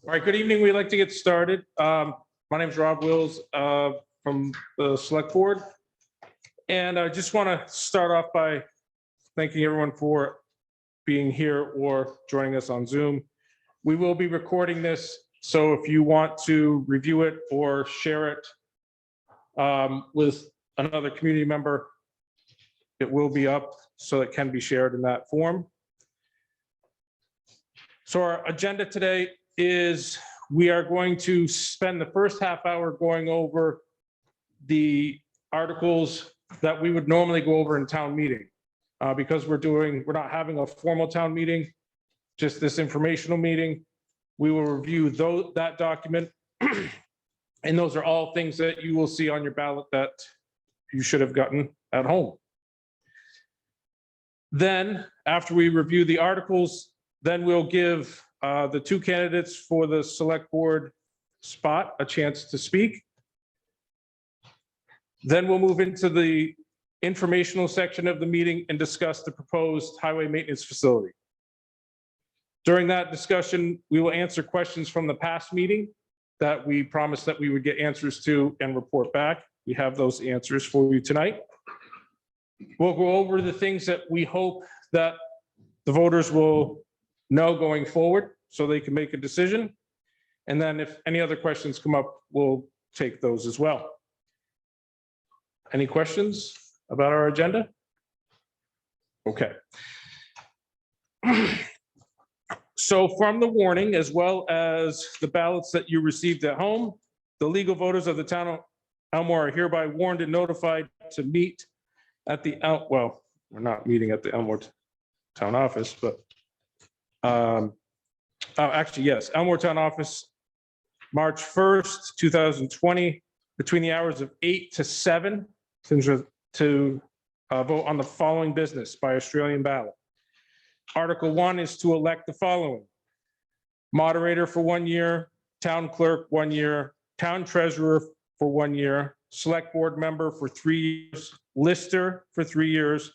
All right, good evening. We'd like to get started. My name is Rob Wills from the Select Board. And I just want to start off by thanking everyone for being here or joining us on Zoom. We will be recording this, so if you want to review it or share it with another community member, it will be up so it can be shared in that form. So our agenda today is we are going to spend the first half hour going over the articles that we would normally go over in town meeting. Because we're not having a formal town meeting, just this informational meeting. We will review that document. And those are all things that you will see on your ballot that you should have gotten at home. Then, after we review the articles, then we'll give the two candidates for the select board spot a chance to speak. Then we'll move into the informational section of the meeting and discuss the proposed highway maintenance facility. During that discussion, we will answer questions from the past meeting that we promised that we would get answers to and report back. We have those answers for you tonight. We'll go over the things that we hope that the voters will know going forward so they can make a decision. And then if any other questions come up, we'll take those as well. Any questions about our agenda? Okay. So from the warning, as well as the ballots that you received at home, the legal voters of the town of Elmore are hereby warned and notified to meet at the, well, we're not meeting at the Elmore town office, but actually, yes, Elmore Town Office, March 1st, 2020, between the hours of 8 to 7 to vote on the following business by Australian ballot. Article 1 is to elect the following: moderator for 1 year, town clerk 1 year, town treasurer for 1 year, select board member for 3 years, lister for 3 years,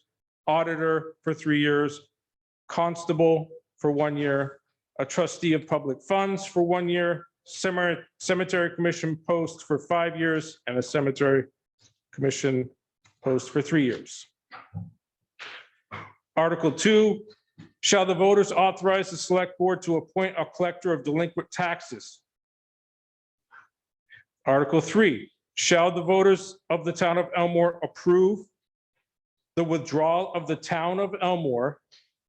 auditor for 3 years, constable for 1 year, a trustee of public funds for 1 year, cemetery commission post for 5 years, and a cemetery commission post for 3 years. Article 2, shall the voters authorize the select board to appoint a collector of delinquent taxes? Article 3, shall the voters of the town of Elmore approve the withdrawal of the town of Elmore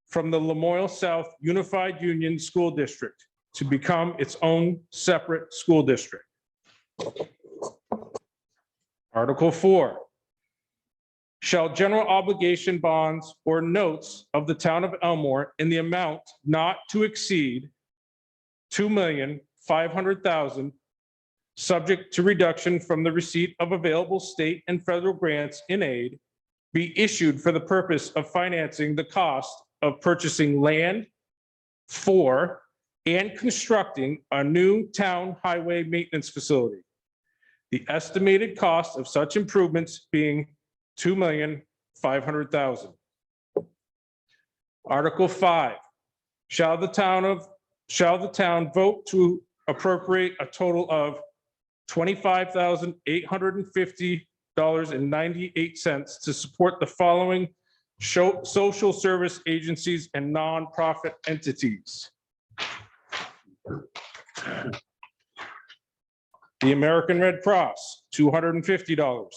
from the Lamoille South Unified Union School District to become its own separate school district? Article 4, shall general obligation bonds or notes of the town of Elmore in the amount not to exceed $2,500,000, subject to reduction from the receipt of available state and federal grants in aid, be issued for the purpose of financing the cost of purchasing land for and constructing a new town highway maintenance facility. The estimated cost of such improvements being $2,500,000. Article 5, shall the town vote to appropriate a total of $25,850.98 to support the following social service agencies and nonprofit entities: the American Red Cross, $250.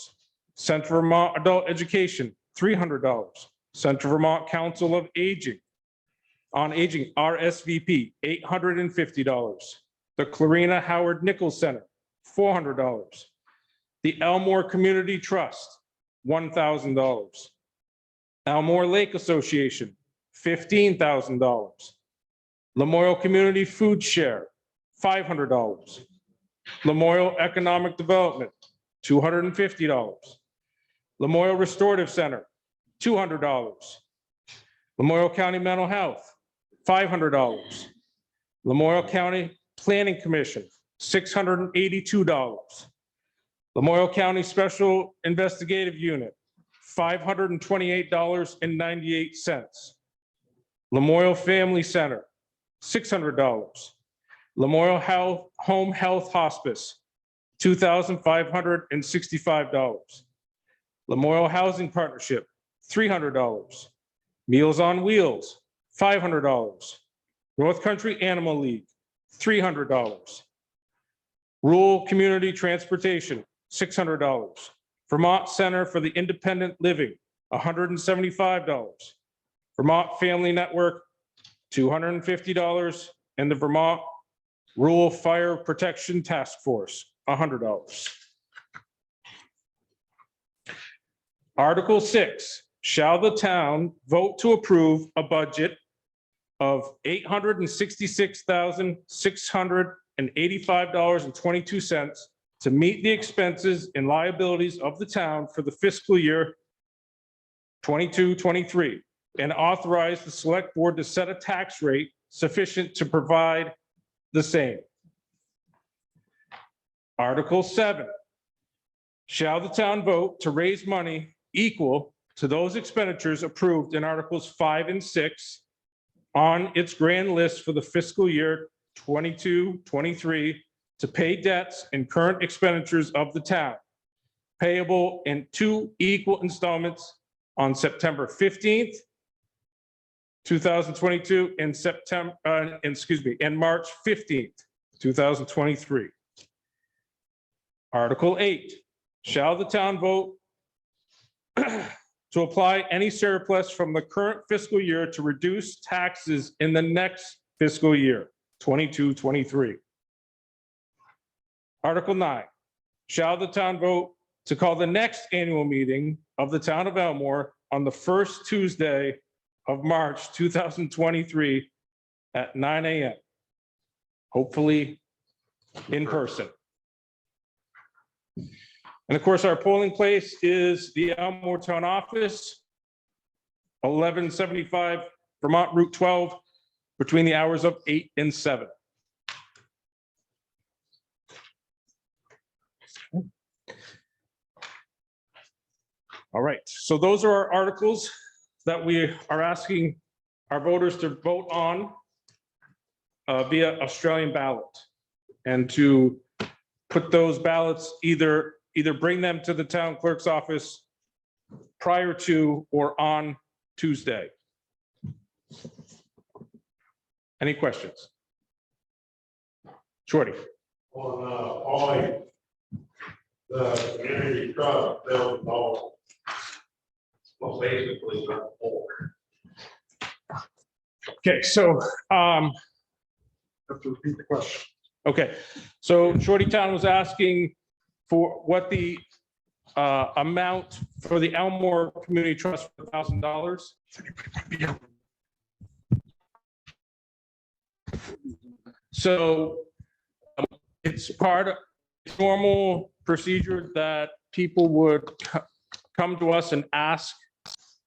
Central Vermont Adult Education, $300. Central Vermont Council of Aging, RSVP, $850. The Clarina Howard Nichols Center, $400. The Elmore Community Trust, $1,000. Elmore Lake Association, $15,000. Lamoille Community Food Share, $500. Lamoille Economic Development, $250. Lamoille Restorative Center, $200. Lamoille County Mental Health, $500. Lamoille County Planning Commission, $682. Lamoille County Special Investigative Unit, $528.98. Lamoille Family Center, $600. Memorial Health Home Health Hospice, $2,565. Memorial Housing Partnership, $300. Meals on Wheels, $500. North Country Animal League, $300. Rural Community Transportation, $600. Vermont Center for the Independent Living, $175. Vermont Family Network, $250. And the Vermont Rural Fire Protection Task Force, $100. Article 6, shall the town vote to approve a budget of $866,685.22 to meet the expenses and liabilities of the town for the fiscal year 22-23, and authorize the select board to set a tax rate sufficient to provide the same. Article 7, shall the town vote to raise money equal to those expenditures approved in Articles 5 and 6 on its grand list for the fiscal year 22-23 to pay debts and current expenditures of the town, payable in 2 equal installments on September 15th, 2022, and and March 15th, 2023. Article 8, shall the town vote to apply any surplus from the current fiscal year to reduce taxes in the next fiscal year, 22-23. Article 9, shall the town vote to call the next annual meeting of the Town of Elmore on the first Tuesday of March 2023 at 9 a.m., hopefully in person. And of course, our polling place is the Elmore Town Office, 1175 Vermont Route 12, between the hours of 8 and 7. All right, so those are our articles that we are asking our voters to vote on via Australian ballot, and to put those ballots, either bring them to the town clerk's office prior to or on Tuesday. Any questions? Shorty. On the community trust, they'll know. Well, basically, not for. Okay, so Have to repeat the question. okay, so Shorty Town was asking for what the amount for the Elmore Community Trust for $1,000. So it's part of normal procedure that people would come to us and ask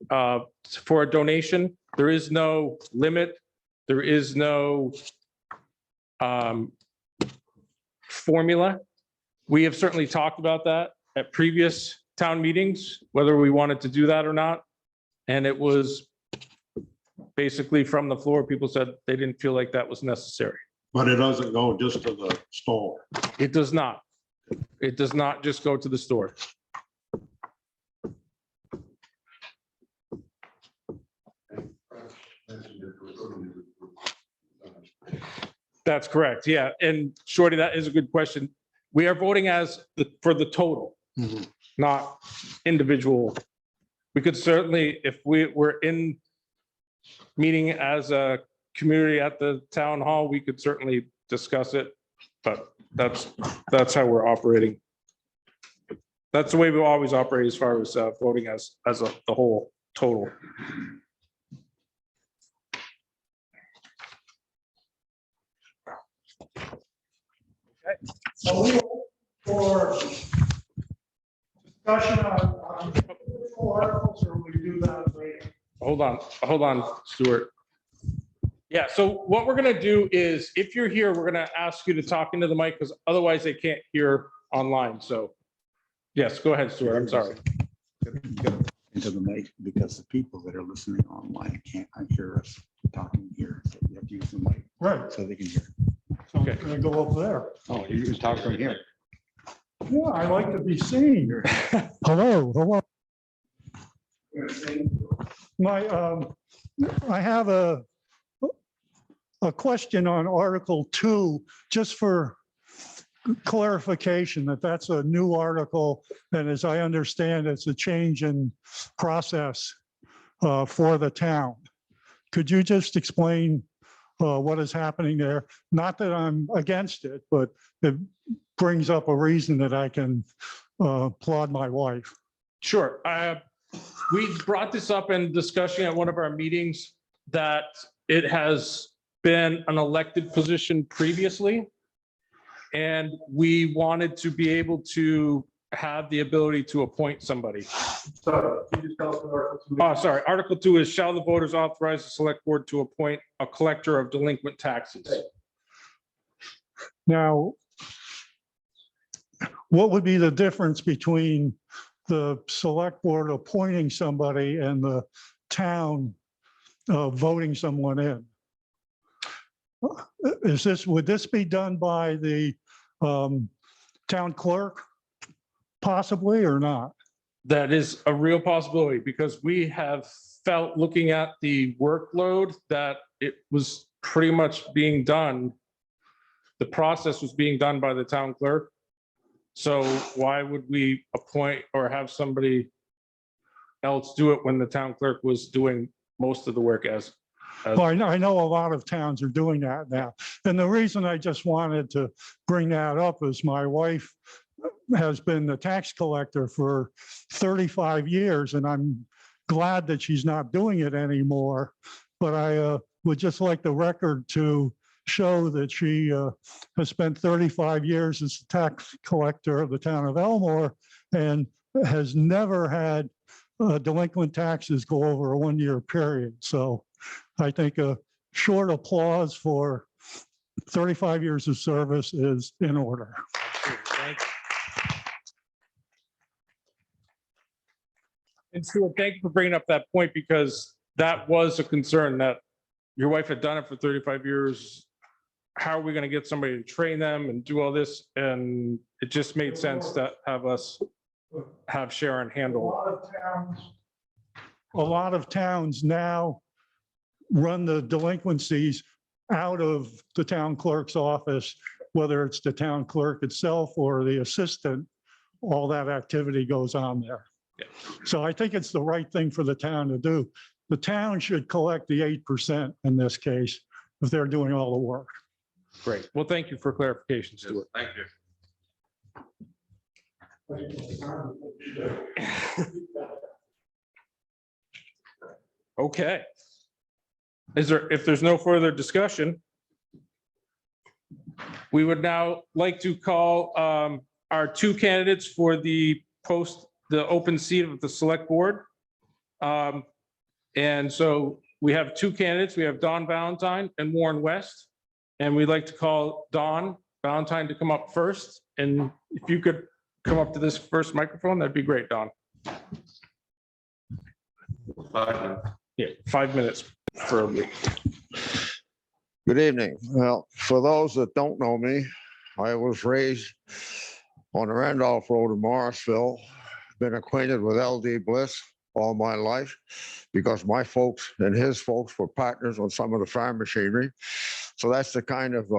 for a donation. There is no limit. There is no formula. We have certainly talked about that at previous town meetings, whether we wanted to do that or not. And it was basically from the floor, people said they didn't feel like that was necessary. But it doesn't go just to the store. It does not. It does not just go to the store. That's correct. Yeah. And Shorty, that is a good question. We are voting for the total, not individual. We could certainly, if we were in meeting as a community at the town hall, we could certainly discuss it, but that's how we're operating. That's the way we always operate as far as voting as the whole total. So for discussion on full articles, or we do that later? Hold on, Stuart. Yeah, so what we're gonna do is, if you're here, we're gonna ask you to talk into the mic, because otherwise they can't hear online. So yes, go ahead, Stuart. I'm sorry. Into the mic, because the people that are listening online can't hear us talking here. So you have to use the mic Right. so they can hear. So Okay. I'm gonna go up there. Oh, you can talk from here. Yeah, I like to be seen. Hello, hello. I have a question on Article 2, just for clarification that that's a new article. And as I understand, it's a change in process for the town. Could you just explain what is happening there? Not that I'm against it, but it brings up a reason that I can applaud my wife. Sure. We brought this up in discussion at one of our meetings, that it has been an elected position previously. And we wanted to be able to have the ability to appoint somebody. Sorry, can you just tell us what Article 2 is? Oh, sorry. Article 2 is, shall the voters authorize the select board to appoint a collector of delinquent taxes? Now, what would be the difference between the select board appointing somebody and the town voting someone in? Would this be done by the town clerk possibly or not? That is a real possibility, because we have felt, looking at the workload, that it was pretty much being done. The process was being done by the town clerk. So why would we appoint or have somebody else do it when the town clerk was doing most of the work as? Well, I know a lot of towns are doing that now. And the reason I just wanted to bring that up is my wife has been the tax collector for 35 years, and I'm glad that she's not doing it anymore. But I would just like the record to show that she has spent 35 years as the tax collector of the town of Elmore and has never had delinquent taxes go over a one-year period. So I think a short applause for 35 years of service is in order. Thank you. And Stuart, thank you for bringing up that point, because that was a concern, that your wife had done it for 35 years. How are we going to get somebody to train them and do all this? And it just made sense to have Sharon handle. A lot of towns now run the delinquencies out of the town clerk's office, whether it's the town clerk itself or the assistant, all that activity goes on there. Yeah. So I think it's the right thing for the town to do. The town should collect the 8% in this case, if they're doing all the work. Great. Well, thank you for clarification, Stuart. Thank you. Okay. If there's no further discussion, we would now like to call our two candidates for the open seat of the select board. And so we have two candidates. We have Don Valentine and Warren West. And we'd like to call Don Valentine to come up first. And if you could come up to this first microphone, that'd be great, Don. 5 minutes. Yeah, 5 minutes preferably. Good evening. Well, for those that don't know me, I was raised on the Randolph Road in Morrisville. Been acquainted with LD Bliss all my life because my folks and his folks were partners on some of the farm machinery. So that's the kind of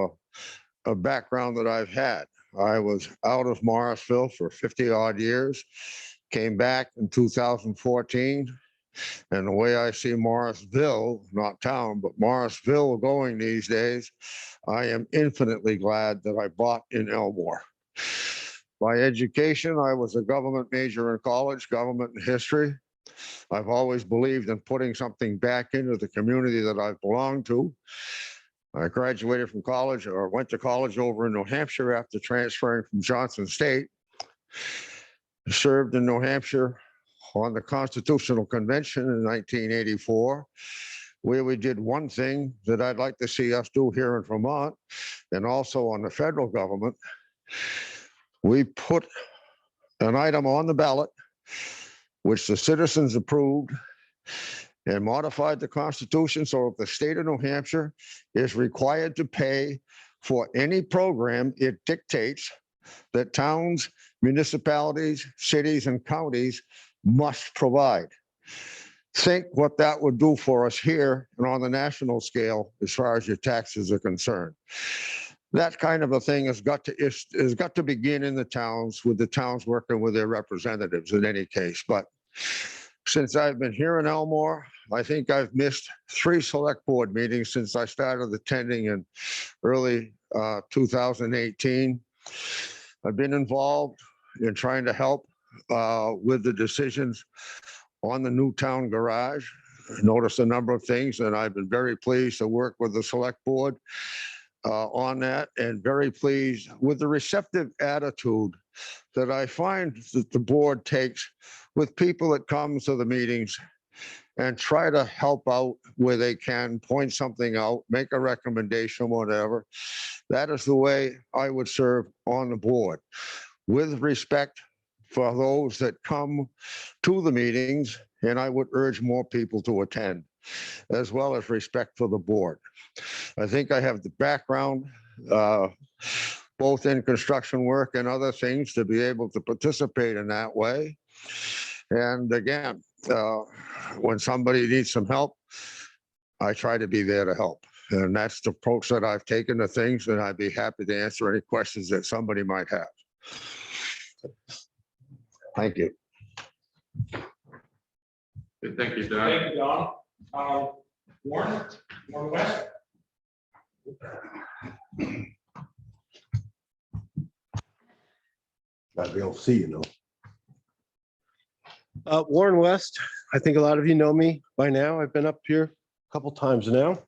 a background that I've had. I was out of Morrisville for 50 odd years, came back in 2014. And the way I see Morrisville, not town, but Morrisville going these days, I am infinitely glad that I bought in Elmore. By education, I was a government major in college, government and history. I've always believed in putting something back into the community that I've belonged to. I graduated from college, or went to college over in New Hampshire after transferring from Johnson State. Served in New Hampshire on the Constitutional Convention in 1984, where we did one thing that I'd like to see us do here in Vermont, and also on the federal government. We put an item on the ballot, which the citizens approved, and modified the Constitution so if the state of New Hampshire is required to pay for any program it dictates that towns, municipalities, cities, and counties must provide. Think what that would do for us here and on the national scale as far as your taxes are concerned. That kind of a thing has got to begin in the towns, with the towns working with their representatives in any case. But since I've been here in Elmore, I think I've missed 3 select board meetings since I started attending in early 2018. I've been involved in trying to help with the decisions on the new town garage. I noticed a number of things, and I've been very pleased to work with the select board on that, and very pleased with the receptive attitude that I find that the board takes with people that come to the meetings and try to help out where they can, point something out, make a recommendation, whatever. That is the way I would serve on the board, with respect for those that come to the meetings, and I would urge more people to attend, as well as respect for the board. I think I have the background, both in construction work and other things, to be able to participate in that way. And again, when somebody needs some help, I try to be there to help. And that's the approach that I've taken to things, and I'd be happy to answer any questions that somebody might have. Thank you. Good, thank you, Don. Thank you, Don. Warren West. Gotta be able to see, Warren West, I think a lot of you know me by now. I've been up here a couple times now.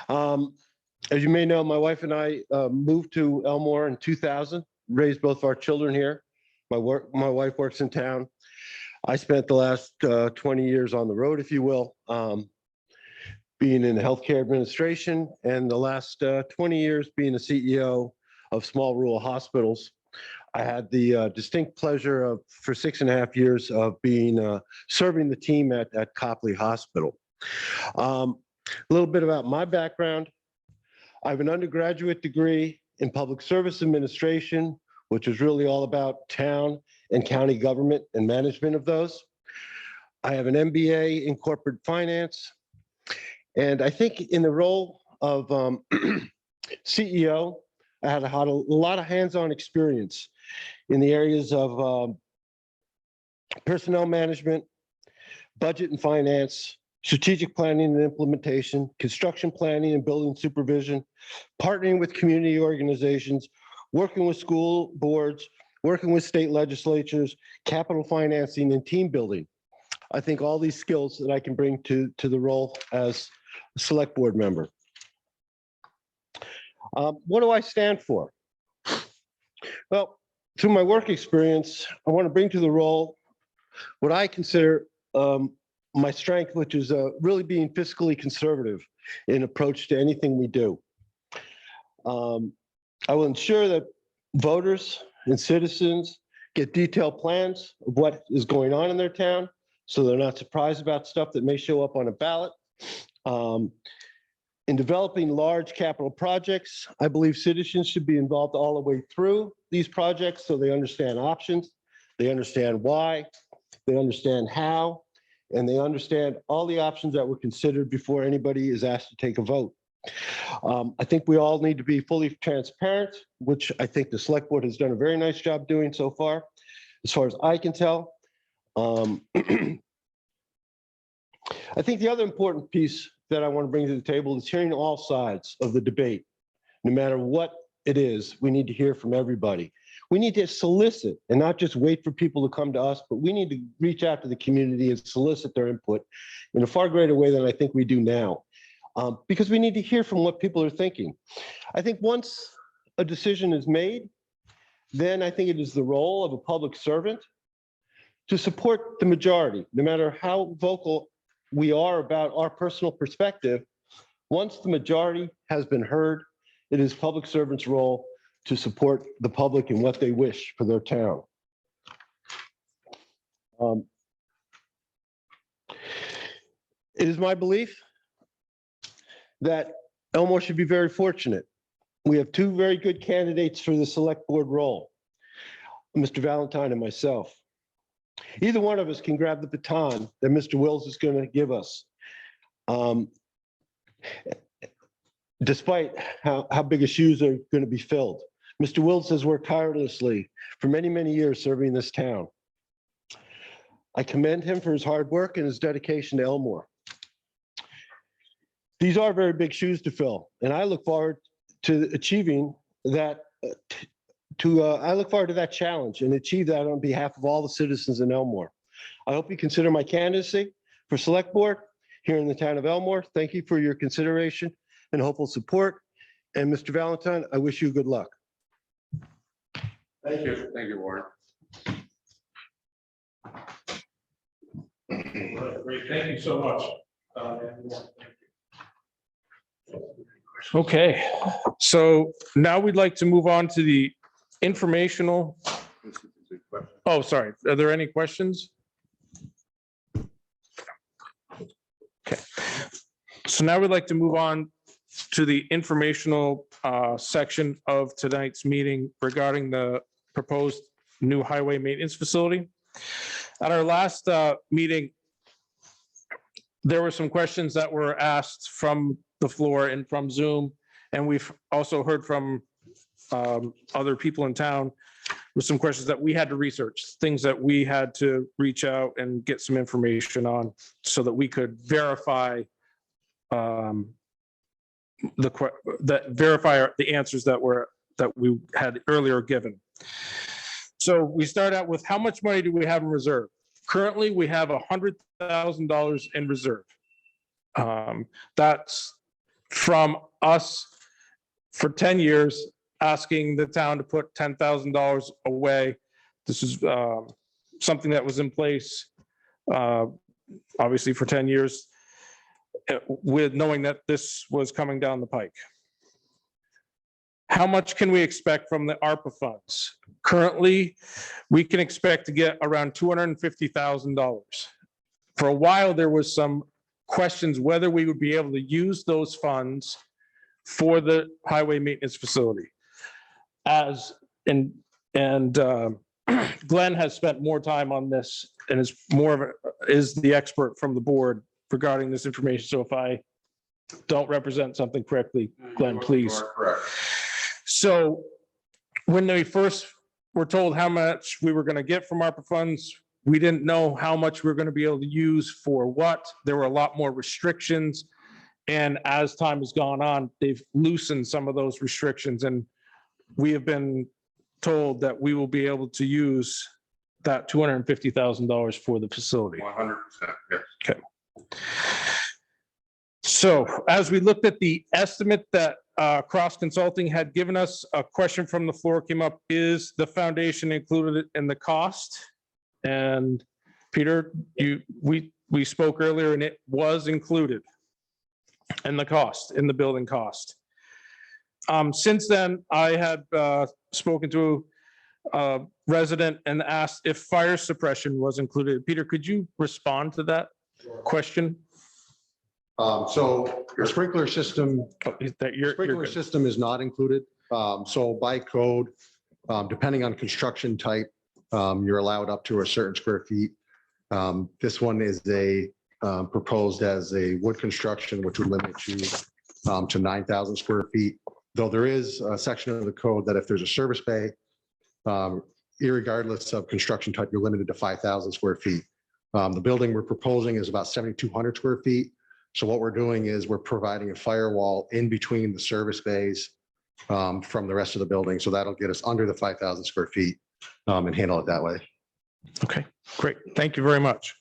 As you may know, my wife and I moved to Elmore in 2000, raised both of our children here. My wife works in town. I spent the last 20 years on the road, if you will, being in the healthcare administration, and the last 20 years being the CEO of small rural hospitals. I had the distinct pleasure of, for 6.5 years, of being serving the team at Copley Hospital. A little bit about my background. I have an undergraduate degree in public service administration, which is really all about town and county government and management of those. I have an MBA in corporate finance. And I think in the role of CEO, I had a lot of hands-on experience in the areas of personnel management, budget and finance, strategic planning and implementation, construction planning and building supervision, partnering with community organizations, working with school boards, working with state legislatures, capital financing, and team building. I think all these skills that I can bring to the role as a select board member. What do I stand for? Well, through my work experience, I want to bring to the role what I consider my strength, which is really being fiscally conservative in approach to anything we do. I will ensure that voters and citizens get detailed plans of what is going on in their town, so they're not surprised about stuff that may show up on a ballot. In developing large capital projects, I believe citizens should be involved all the way through these projects, so they understand options, they understand why, they understand how, and they understand all the options that were considered before anybody is asked to take a vote. I think we all need to be fully transparent, which I think the select board has done a very nice job doing so far as I can tell. I think the other important piece that I want to bring to the table is hearing all sides of the debate. No matter what it is, we need to hear from everybody. We need to solicit and not just wait for people to come to us, but we need to reach out to the community and solicit their input in a far greater way than I think we do now. Because we need to hear from what people are thinking. I think once a decision is made, then I think it is the role of a public servant to support the majority, no matter how vocal we are about our personal perspective. Once the majority has been heard, it is public servants' role to support the public in what they wish for their town. It is my belief that Elmore should be very fortunate we have two very good candidates for the select board role, Mr. Valentine and myself. Either one of us can grab the baton that Mr. Wills is going to give us. Despite how big his shoes are going to be filled. Mr. Wills has worked tirelessly for many, many years serving this town. I commend him for his hard work and his dedication to Elmore. These are very big shoes to fill, and I look forward to achieving that. I look forward to that challenge and achieve that on behalf of all the citizens in Elmore. I hope you consider my candidacy for select board here in the town of Elmore. Thank you for your consideration and hopeful support. And Mr. Valentine, I wish you good luck. Thank you. Thank you, Warren. Great, thank you so much. Okay, so now we'd like to move on to the informational. Oh, sorry. Are there any questions? Okay. So now we'd like to move on to the informational section of tonight's meeting regarding the proposed new highway maintenance facility. At our last meeting, there were some questions that were asked from the floor and from Zoom, and we've also heard from other people in town with some questions that we had to research, things that we had to reach out and get some information on so that we could verify the answers that we had earlier given. So we start out with how much money do we have in reserve? Currently, we have $100,000 in reserve. That's from us for 10 years, asking the town to put $10,000 away. This is something that was in place, obviously for 10 years, with knowing that this was coming down the pike. How much can we expect from the ARPA funds? Currently, we can expect to get around $250,000. For a while, there was some questions whether we would be able to use those funds for the highway maintenance facility. Glenn has spent more time on this and is the expert from the board regarding this information. So if I don't represent something correctly, Glenn, please. Correct. So when we first were told how much we were going to get from ARPA funds, we didn't know how much we were going to be able to use for what. There were a lot more restrictions. And as time has gone on, they've loosened some of those restrictions. And we have been told that we will be able to use that $250,000 for the facility. 100%, yes. Okay. So as we looked at the estimate that Cross Consulting had given us, a question from the floor came up: is the foundation included in the cost? And Peter, we spoke earlier, and it was included in the cost, in the building cost. Since then, I had spoken to a resident and asked if fire suppression was included. Peter, could you respond to that question? So your sprinkler system, You're sprinkler good. system is not included. So by code, depending on construction type, you're allowed up to a certain square feet. This one is proposed as a wood construction, which would limit you to 9,000 square feet. Though there is a section of the code that if there's a service bay, irregardless of construction type, you're limited to 5,000 square feet. The building we're proposing is about 7,200 square feet. So what we're doing is we're providing a firewall in between the service bays from the rest of the building. So that'll get us under the 5,000 square feet and handle it that way. Okay, great. Thank you very much.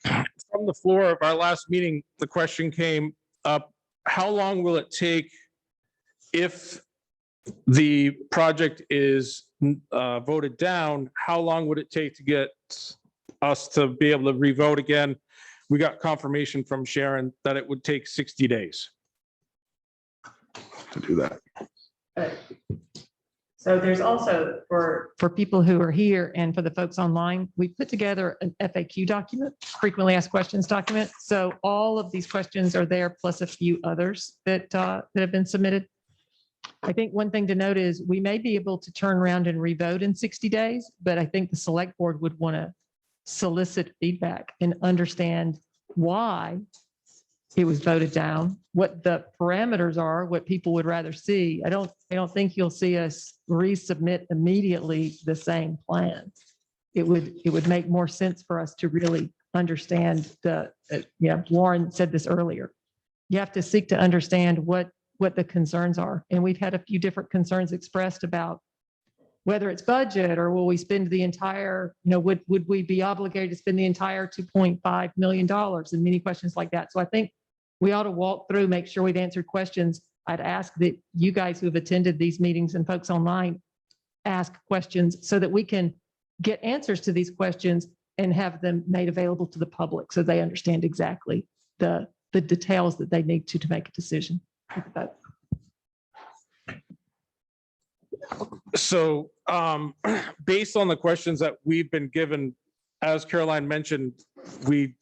From the floor of our last meeting, the question came up: how long will it take if the project is voted down? How long would it take to get us to be able to revote again? We got confirmation from Sharon that it would take 60 days to do that. So there's also for people who are here and for the folks online, we put together an FAQ document, frequently asked questions document. So all of these questions are there, plus a few others that have been submitted. I think one thing to note is we may be able to turn around and revote in 60 days, but I think the select board would want to solicit feedback and understand why it was voted down, what the parameters are, what people would rather see. I don't think you'll see us resubmit immediately the same plan. It would make more sense for us to really understand Warren said this earlier. You have to seek to understand what the concerns are. And we've had a few different concerns expressed about whether it's budget or will we spend the entire, would we be obligated to spend the entire $2.5 million and many questions like that. So I think we ought to walk through, make sure we've answered questions. I'd ask that you guys who have attended these meetings and folks online ask questions so that we can get answers to these questions and have them made available to the public so they understand exactly the details that they need to make a decision. So based on the questions that we've been given, as Caroline mentioned, we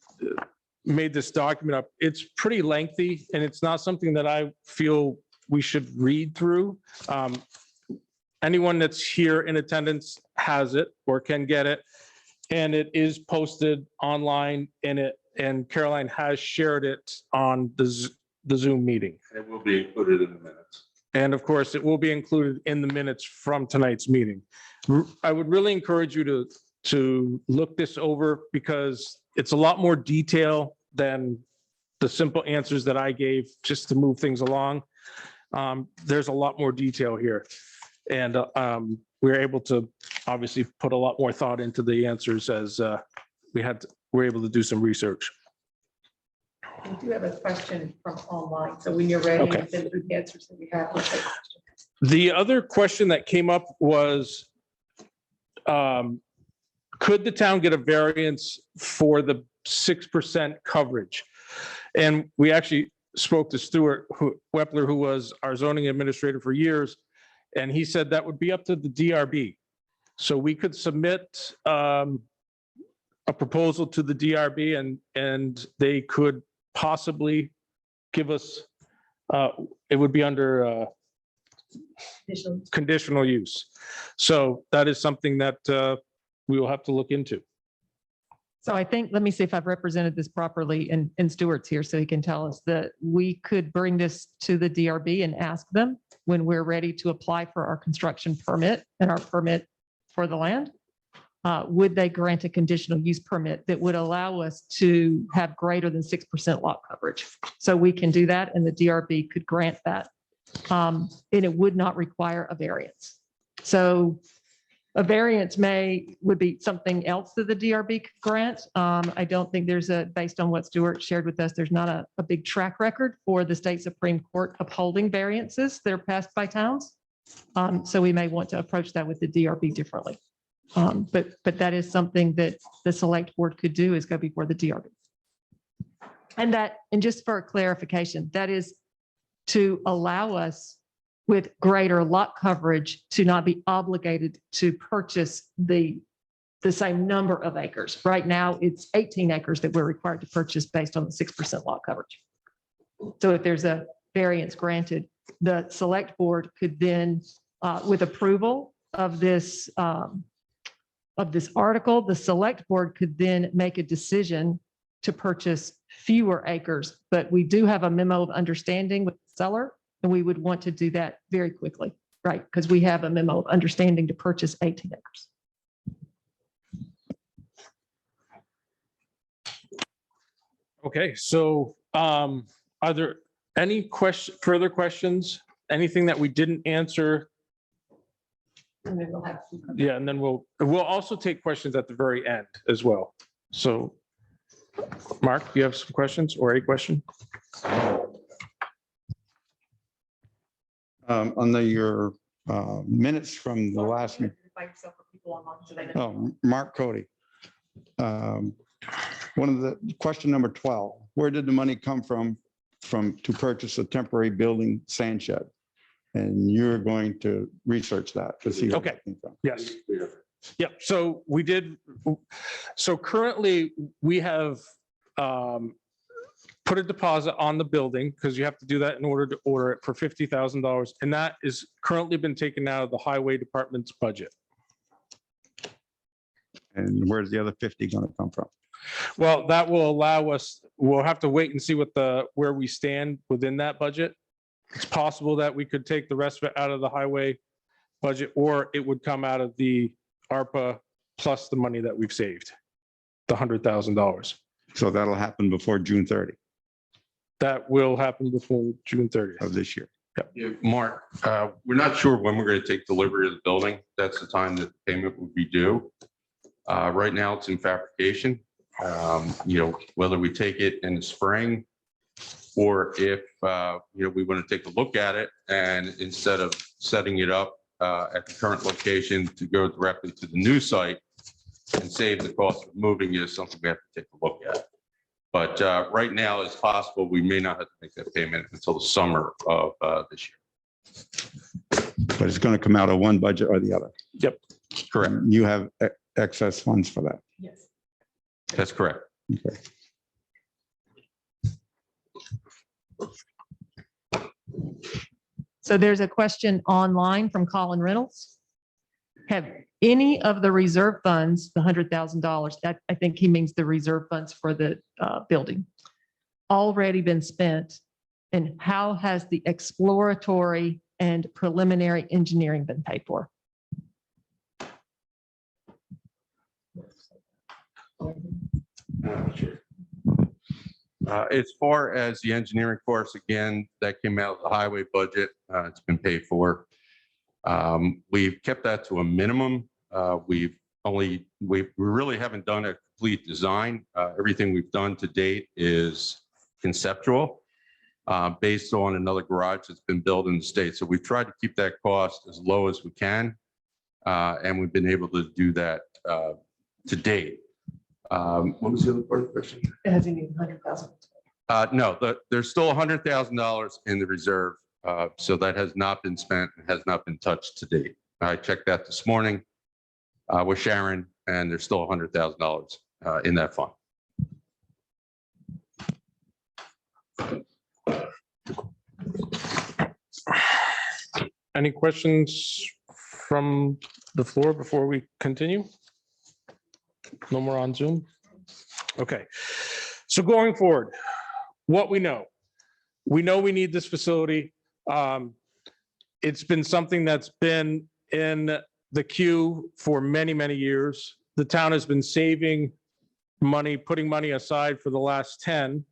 made this document up. It's pretty lengthy and it's not something that I feel we should read through. Anyone that's here in attendance has it or can get it. And it is posted online and Caroline has shared it on the Zoom meeting. It will be included in the minutes. And of course, it will be included in the minutes from tonight's meeting. I would really encourage you to look this over because it's a lot more detail than the simple answers that I gave just to move things along. There's a lot more detail here. And we're able to obviously put a lot more thought into the answers as we're able to do some research. We do have a question from online. So when you're ready, Okay. then the answers that we have. We'll take questions. The other question that came up was, could the town get a variance for the 6% coverage? And we actually spoke to Stuart Wepler, who was our zoning administrator for years, and he said that would be up to the DRB. So we could submit a proposal to the DRB and they could possibly give us, it would be under conditional use. So that is something that we will have to look into. So I think, let me see if I've represented this properly and Stuart's here so he can tell us that we could bring this to the DRB and ask them when we're ready to apply for our construction permit and our permit for the land. Would they grant a conditional use permit that would allow us to have greater than 6% lot coverage? So we can do that and the DRB could grant that. And it would not require a variance. So a variance would be something else that the DRB could grant. I don't think based on what Stuart shared with us, there's not a big track record for the state Supreme Court upholding variances that are passed by towns. So we may want to approach that with the DRB differently. But that is something that the select board could do, is go before the DRB. And just for clarification, that is to allow us with greater lot coverage to not be obligated to purchase the same number of acres. Right now, it's 18 acres that we're required to purchase based on the 6% lot coverage. So if there's a variance granted, the select board could then, with approval of this article, the select board could then make a decision to purchase fewer acres. But we do have a memo of understanding with the seller, and we would want to do that very quickly, right? Because we have a memo of understanding to purchase 18 acres. Okay, so are there any further questions? Anything that we didn't answer? And then we'll have. Yeah, and then we'll also take questions at the very end as well. So, Mark, you have some questions or a question? On your minutes from the last meeting. Oh, Mark Cody. One of the question number 12, where did the money come from to purchase a temporary building sand shed? And you're going to research that to see. where Okay. it came from. Yes. Yep. So we did. So currently we have put a deposit on the building because you have to do that in order to order it for $50,000. And that is currently been taken out of the highway department's budget. And where's the other 50 going to come from? Well, that will allow us, we'll have to wait and see where we stand within that budget. It's possible that we could take the rest of it out of the highway budget, or it would come out of the ARPA plus the money that we've saved, the $100,000. So that'll happen before June 30 That will happen before June 30th. of this year. Yeah, Mark, we're not sure when we're going to take delivery of the building. That's the time that the payment would be due. Right now, it's in fabrication. Whether we take it in the spring or if, we want to take a look at it and instead of setting it up at the current location to go directly to the new site and save the cost of moving is something we have to take a look at. But right now, it's possible we may not have to make that payment until the summer of this year. But it's going to come out of one budget or the other. Yep. Correct. You have excess funds for that. Yes. That's correct. Okay. So there's a question online from Colin Reynolds. Have any of the reserve funds, the $100,000, that I think he means the reserve funds for the building, already been spent? And how has the exploratory and preliminary engineering been paid for? As far as the engineering course, again, that came out of the highway budget. It's been paid for. We've kept that to a minimum. We really haven't done a complete design. Everything we've done to date is conceptual, based on another garage that's been built in the state. So we've tried to keep that cost as low as we can. And we've been able to do that to date. What was the other part of the question? Has he needed 100,000? No, there's still $100,000 in the reserve. So that has not been spent and has not been touched to date. I checked that this morning with Sharon, and there's still $100,000 in that fund. Any questions from the floor before we continue? No more on Zoom? Okay. So going forward, what we know we need this facility. It's been something that's been in the queue for many, many years. The town has been saving money, putting money aside for the last 10.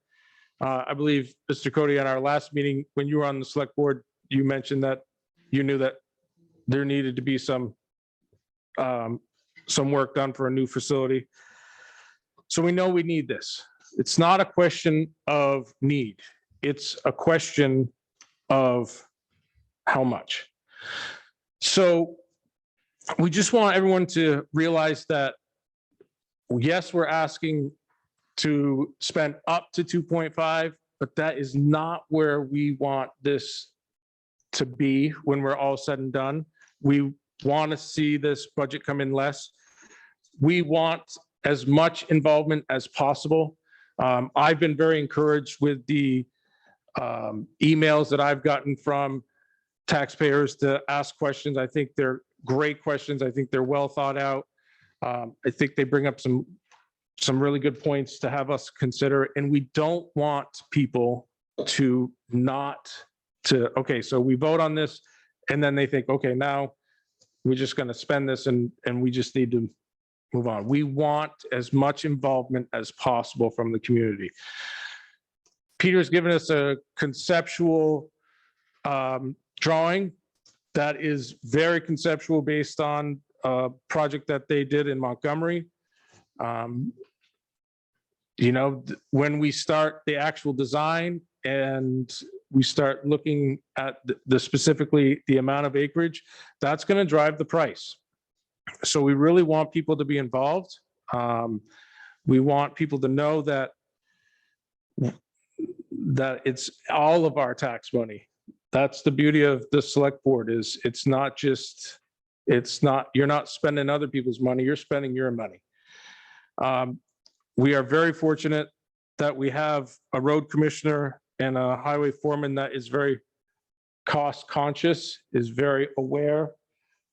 I believe, Mr. Cody, at our last meeting, when you were on the select board, you mentioned that you knew that there needed to be some work done for a new facility. So we know we need this. It's not a question of need. It's a question of how much. So we just want everyone to realize that, yes, we're asking to spend up to 2.5, but that is not where we want this to be when we're all said and done. We want to see this budget come in less. We want as much involvement as possible. I've been very encouraged with the emails that I've gotten from taxpayers to ask questions. I think they're great questions. I think they're well thought out. I think they bring up some really good points to have us consider. And we don't want people to okay, so we vote on this and then they think, okay, now we're just going to spend this and we just need to move on. We want as much involvement as possible from the community. Peter's given us a conceptual drawing that is very conceptual based on a project that they did in Montgomery. When we start the actual design and we start looking at specifically the amount of acreage, that's going to drive the price. So we really want people to be involved. We want people to know that it's all of our tax money That's the beauty of the select board is you're not spending other people's money, you're spending your money. We are very fortunate that we have a road commissioner and a highway foreman that is very cost conscious, is very aware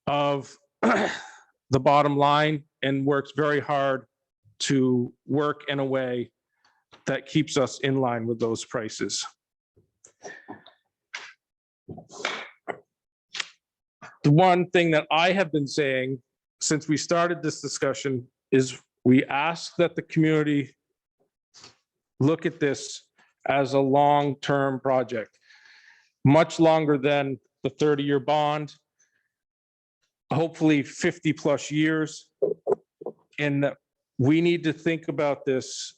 of the bottom line and works very hard to work in a way that keeps us in line with those prices. The one thing that I have been saying since we started this discussion is we ask that the community look at this as a long-term project, much longer than the 30-year bond, hopefully 50+ years. And we need to think about this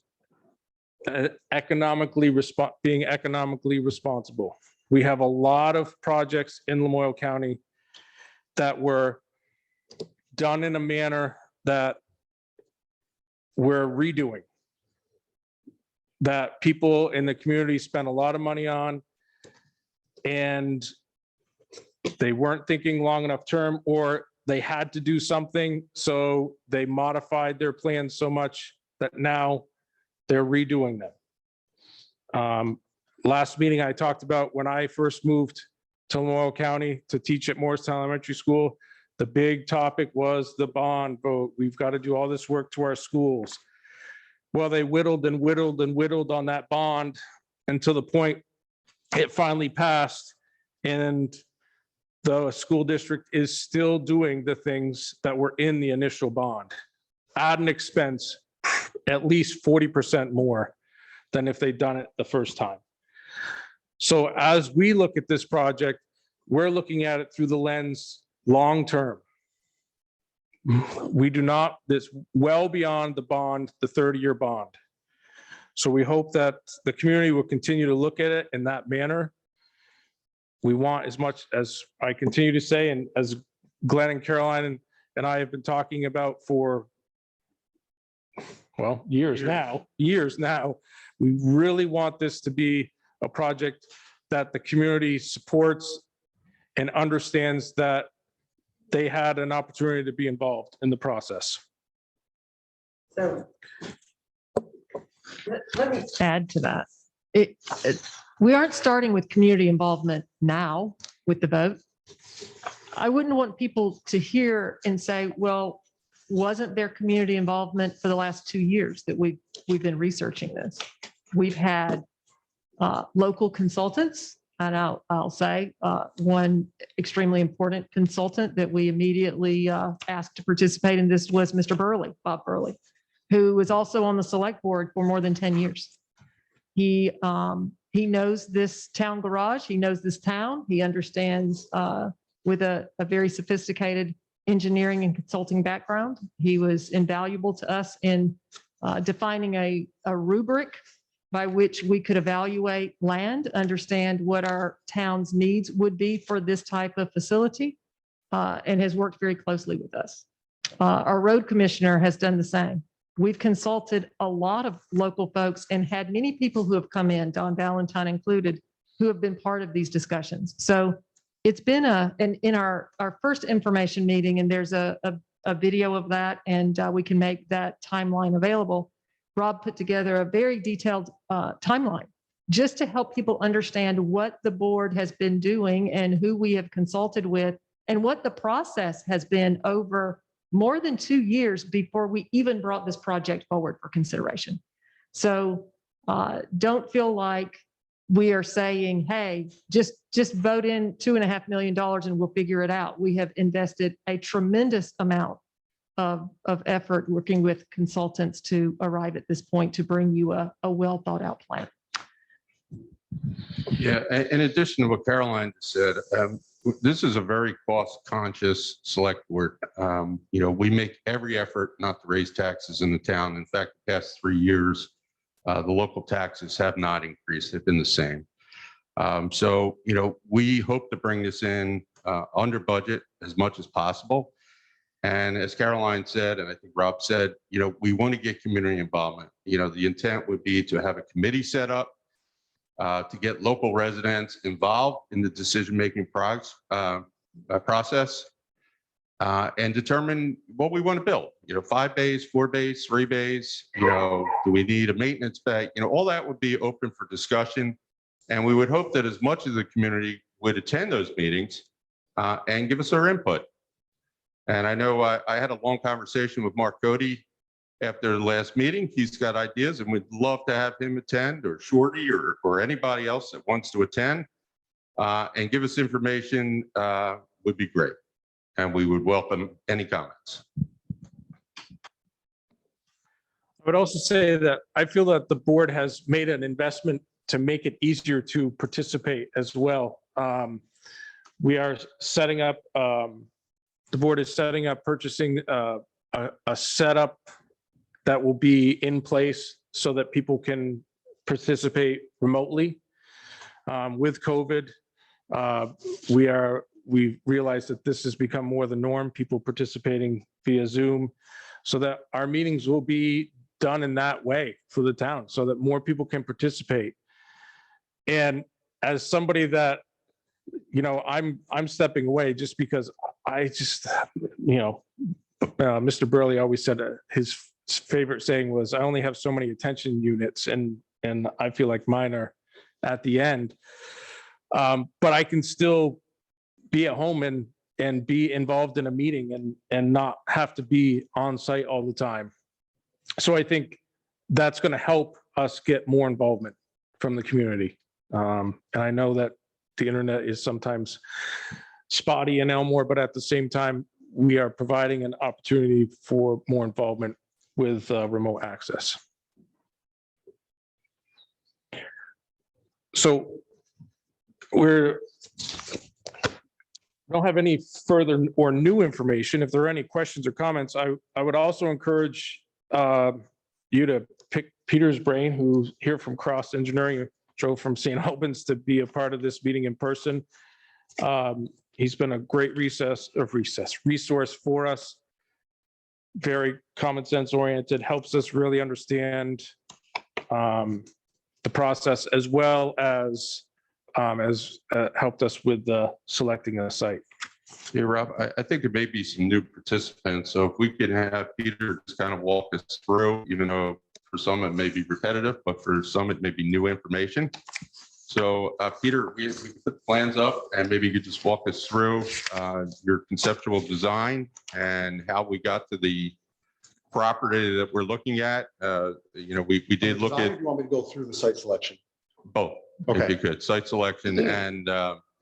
being economically responsible. We have a lot of projects in Lamoille County that were done in a manner that we're redoing, that people in the community spent a lot of money on, and they weren't thinking long enough term, or they had to do something, so they modified their plans so much that now they're redoing them. Last meeting, I talked about when I first moved to Lamoille County to teach at Morristown Elementary School, the big topic was the bond vote. We've got to do all this work to our schools. Well, they whittled and whittled and whittled on that bond until the point it finally passed, and the school district is still doing the things that were in the initial bond at an expense at least 40% more than if they'd done it the first time. So as we look at this project, we're looking at it through the lens long-term. We do not, this well beyond the bond, the 30-year bond. So we hope that the community will continue to look at it in that manner. We want, as much as I continue to say, and as Glenn and Caroline and I have been talking about for, well, years now, we really want this to be a project that the community supports and understands that they had an opportunity to be involved in the process. So let me add to that. We aren't starting with community involvement now with the vote. I wouldn't want people to hear and say, well, wasn't there community involvement for the last 2 years that we've been researching this? We've had local consultants, and I'll say one extremely important consultant that we immediately asked to participate in this was Mr. Burley, Bob Burley, who was also on the select board for more than 10 years. He knows this town garage. He knows this town. He understands with a very sophisticated engineering and consulting background. He was invaluable to us in defining a rubric by which we could evaluate land, understand what our town's needs would be for this type of facility, and has worked very closely with us. Our road commissioner has done the same. We've consulted a lot of local folks and had many people who have come in, Don Valentine included, who have been part of these discussions. So it's been in our first information meeting, and there's a video of that, and we can make that timeline available. Rob put together a very detailed timeline just to help people understand what the board has been doing and who we have consulted with and what the process has been over more than 2 years before we even brought this project forward for consideration. So don't feel like we are saying, hey, just vote in $2.5 million and we'll figure it out. We have invested a tremendous amount of effort working with consultants to arrive at this point to bring you a well thought out plan. Yeah, in addition to what Caroline said, this is a very cost conscious select board. We make every effort not to raise taxes in the town. In fact, the past 3 years, the local taxes have not increased. They've been the same. So we hope to bring this in under budget as much as possible. And as Caroline said, and I think Rob said, we want to get community involvement. The intent would be to have a committee set up to get local residents involved in the decision-making process and determine what we want to build. 5 bays, 4 bays, 3 bays, do we need a maintenance bay? All that would be open for discussion. And we would hope that as much of the community would attend those meetings and give us their input. And I know I had a long conversation with Mark Cody after the last meeting. He's got ideas and we'd love to have him attend, or Shorty or anybody else that wants to attend and give us information would be great. And we would welcome any comments. I would also say that I feel that the board has made an investment to make it easier to participate as well. We are setting up, the board is setting up purchasing a setup that will be in place so that people can participate remotely. With COVID, we realized that this has become more the norm, people participating via Zoom, so that our meetings will be done in that way for the town so that more people can participate. And as somebody that, I'm stepping away just because Mr. Burley always said his favorite saying was, I only have so many attention units, and I feel like mine are at the end. But I can still be at home and be involved in a meeting and not have to be on site all the time. So I think that's going to help us get more involvement from the community. And I know that the internet is sometimes spotty in Elmore, but at the same time, we are providing an opportunity for more involvement with remote access. So we don't have any further or new information. If there are any questions or comments, I would also encourage you to pick Peter's brain, who's here from Cross Engineering, drove from St. Albans to be a part of this meeting in person. He's been a great resource for us. Very common sense oriented, helps us really understand the process, as well as helped us with selecting a site. Yeah, Rob, I think there may be some new participants. So if we could have Peter just kind of walk us through, even though for some it may be repetitive, but for some it may be new information. So Peter, we put plans up, and maybe you could just walk us through your conceptual design and how we got to the property that we're looking at. We did look at You want me to go through the site selection? both, if you could, site selection and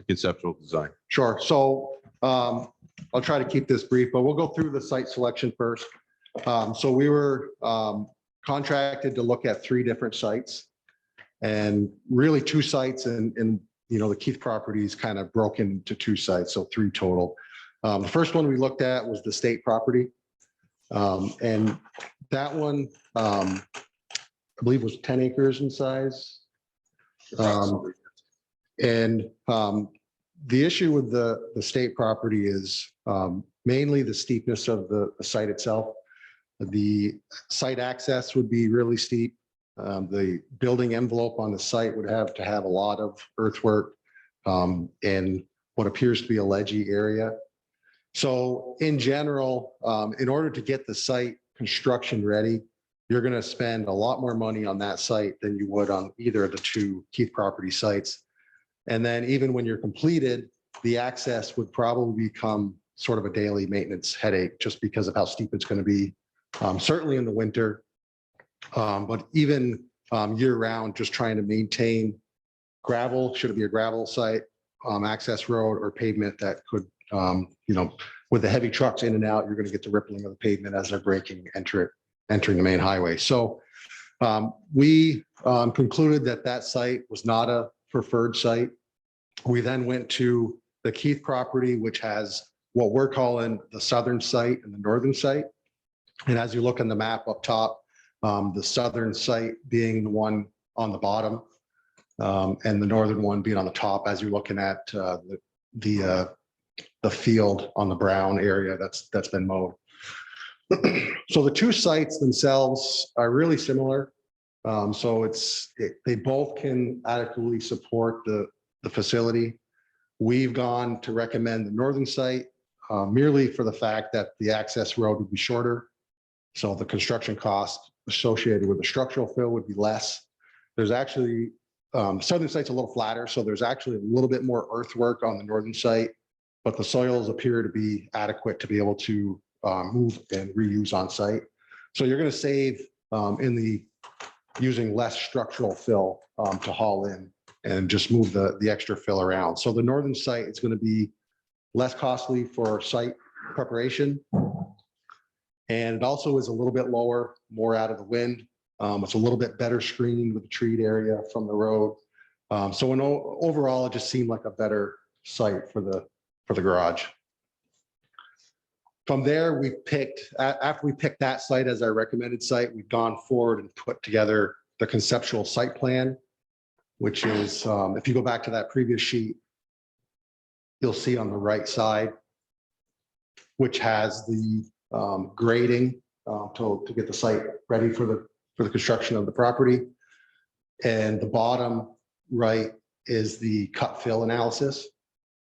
conceptual design. Sure. So I'll try to keep this brief, but we'll go through the site selection first. So we were contracted to look at 3 different sites, and really 2 sites, and the Keith property is kind of broken into 2 sites, so 3 total. The first one we looked at was the state property. And that one, I believe, was 10 acres in size. And the issue with the state property is mainly the steepness of the site itself. The site access would be really steep. The building envelope on the site would have to have a lot of earthwork and what appears to be a ledgy area. So in general, in order to get the site construction ready, you're going to spend a lot more money on that site than you would on either of the 2 Keith property sites. And then even when you're completed, the access would probably become sort of a daily maintenance headache just because of how steep it's going to be, certainly in the winter. But even year round, just trying to maintain gravel, should it be a gravel site, access road or pavement that could, with the heavy trucks in and out, you're going to get the rippling of the pavement as they're braking, entering the main highway. So we concluded that site was not a preferred site. We then went to the Keith property, which has what we're calling the southern site and the northern site. And as you look on the map up top, the southern site being the one on the bottom, and the northern one being on the top as you're looking at the field on the brown area that's been mowed. So the 2 sites themselves are really similar. So they both can adequately support the facility. We've gone to recommend the northern site merely for the fact that the access road would be shorter. So the construction cost associated with the structural fill would be less. There's actually, southern site's a little flatter, so there's actually a little bit more earthwork on the northern site, but the soils appear to be adequate to be able to move and reuse on site. So you're going to save using less structural fill to haul in and just move the extra fill around. So the northern site is going to be less costly for site preparation. And it also is a little bit lower, more out of the wind. It's a little bit better screened with the treed area from the road. So overall, it just seemed like a better site for the garage. From there, after we picked that site as our recommended site, we've gone forward and put together the conceptual site plan, which is, if you go back to that previous sheet, you'll see on the right side, which has the grading to get the site ready for the construction of the property. And the bottom right is the cut fill analysis.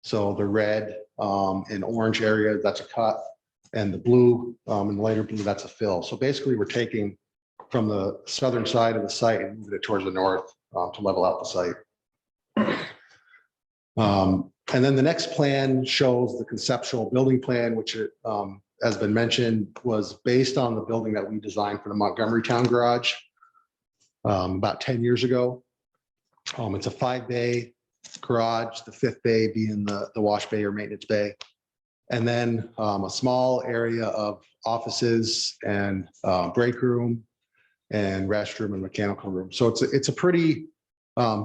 So the red and orange area, that's a cut, and the blue and the lighter blue, that's a fill. So basically we're taking from the southern side of the site and moving it towards the north to level out the site. And then the next plan shows the conceptual building plan, which has been mentioned, was based on the building that we designed for the Montgomery Town Garage about 10 years ago. It's a 5-bay garage, the 5th bay being the wash bay or maintenance bay. And then a small area of offices and break room and restroom and mechanical room. So it's a pretty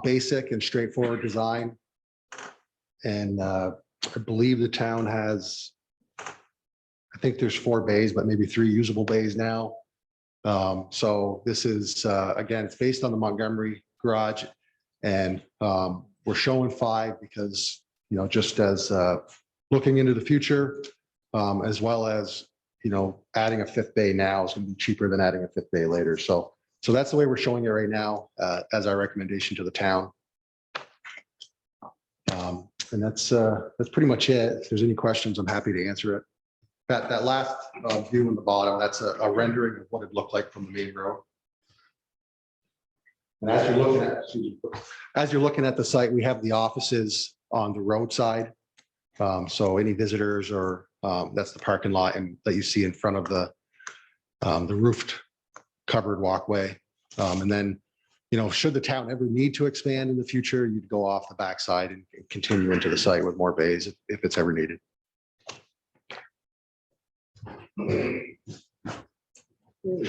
basic and straightforward design. And I believe the town has, I think there's 4 bays, but maybe 3 usable bays now. So this is, again, it's based on the Montgomery garage. And we're showing 5 because, just as looking into the future, as well as, adding a 5th bay now is going to be cheaper than adding a 5th bay later. So that's the way we're showing it right now as our recommendation to the town. And that's pretty much it. If there's any questions, I'm happy to answer it. That last view in the bottom, that's a rendering of what it looked like from the main road. And as you're looking at the site, we have the offices on the roadside. So any visitors or that's the parking lot and that you see in front of the roofed covered walkway. And then, should the town ever need to expand in the future, you'd go off the backside and continue into the site with more bays if it's ever needed. Does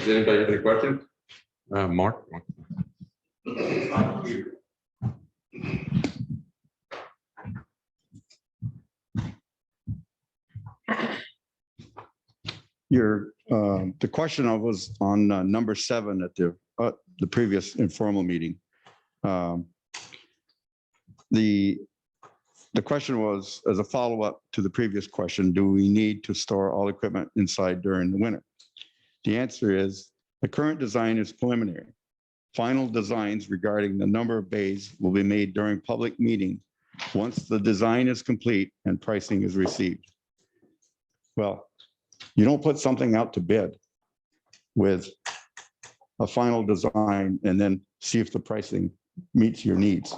anybody have any questions? Mark? The question was on number 7 at the previous informal meeting. The question was, as a follow-up to the previous question, do we need to store all equipment inside during the winter? The answer is the current design is preliminary. Final designs regarding the number of bays will be made during public meeting once the design is complete and pricing is received. Well, you don't put something out to bid with a final design and then see if the pricing meets your needs.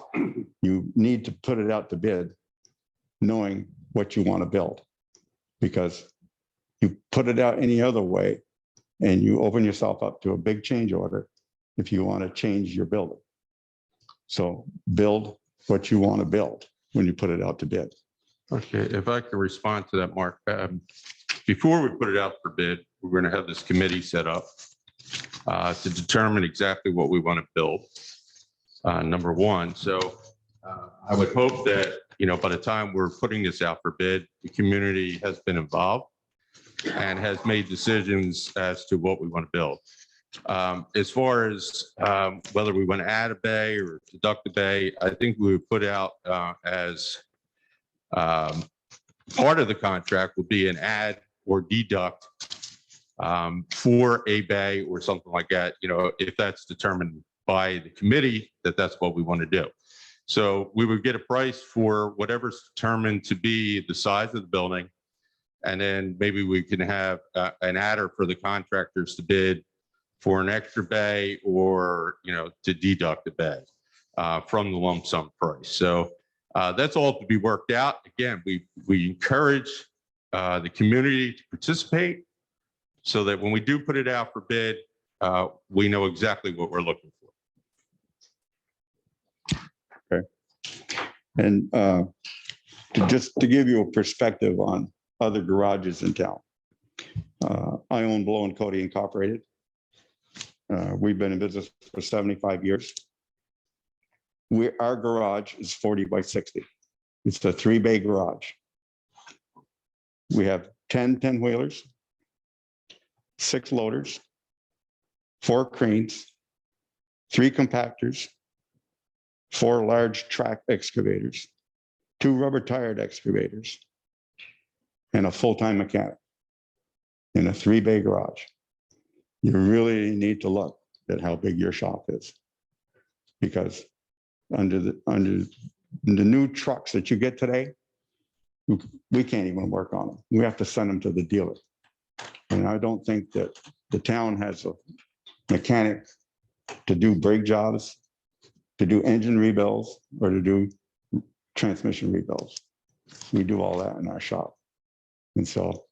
You need to put it out to bid knowing what you want to build, because you put it out any other way and you open yourself up to a big change order if you want to change your building. So build what you want to build when you put it out to bid. Okay, if I can respond to that, Mark. Before we put it out for bid, we're going to have this committee set up to determine exactly what we want to build. Number one. So I would hope that, by the time we're putting this out for bid, the community has been involved and has made decisions as to what we want to build. As far as whether we want to add a bay or deduct a bay, I think we would put out as part of the contract would be an add or deduct for a bay or something like that, if that's determined by the committee that that's what we want to do. So we would get a price for whatever's determined to be the size of the building. And then maybe we can have an adder for the contractors to bid for an extra bay or, to deduct the bay from the lump sum price. So that's all to be worked out. Again, we encourage the community to participate so that when we do put it out for bid, we know exactly what we're looking for. And just to give you a perspective on other garages in town. I own Blow and Cody Incorporated. We've been in business for 75 years. Our garage is 40 by 60. It's a 3-bay garage. We have 10 10-wheelers, 6 loaders, 4 cranes, 3 compactors, 4 large track excavators, 2 rubber tired excavators, and a full-time mechanic in a 3-bay garage. You really need to look at how big your shop is. Because under the new trucks that you get today, we can't even work on them. We have to send them to the dealer. And I don't think that the town has a mechanic to do brake jobs, to do engine rebuilds, or to do transmission rebuilds. We do all that in our shop. And so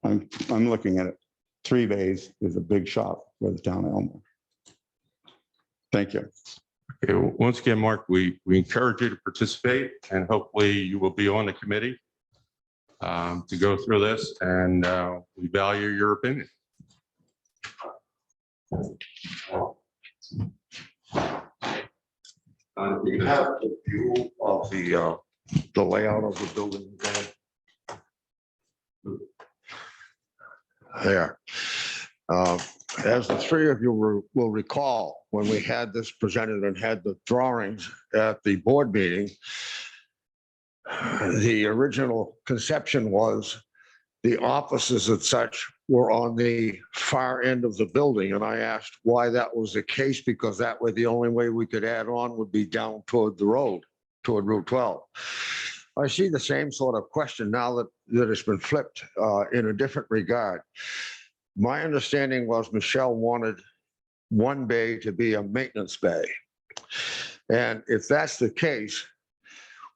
I'm looking at it. 3 bays is a big shop for the town of Elmore. Thank you. Okay, well, once again, Mark, we encourage you to participate, and hopefully you will be on the committee to go through this, and we value your opinion. You have the view of the layout of the building. There. As the 3 of you will recall, when we had this presented and had the drawings at the board meeting, the original conception was the offices and such were on the far end of the building. And I asked why that was the case, because that way the only way we could add on would be down toward the road, toward Route 12. I see the same sort of question now that it's been flipped in a different regard. My understanding was Michelle wanted 1 bay to be a maintenance bay. And if that's the case,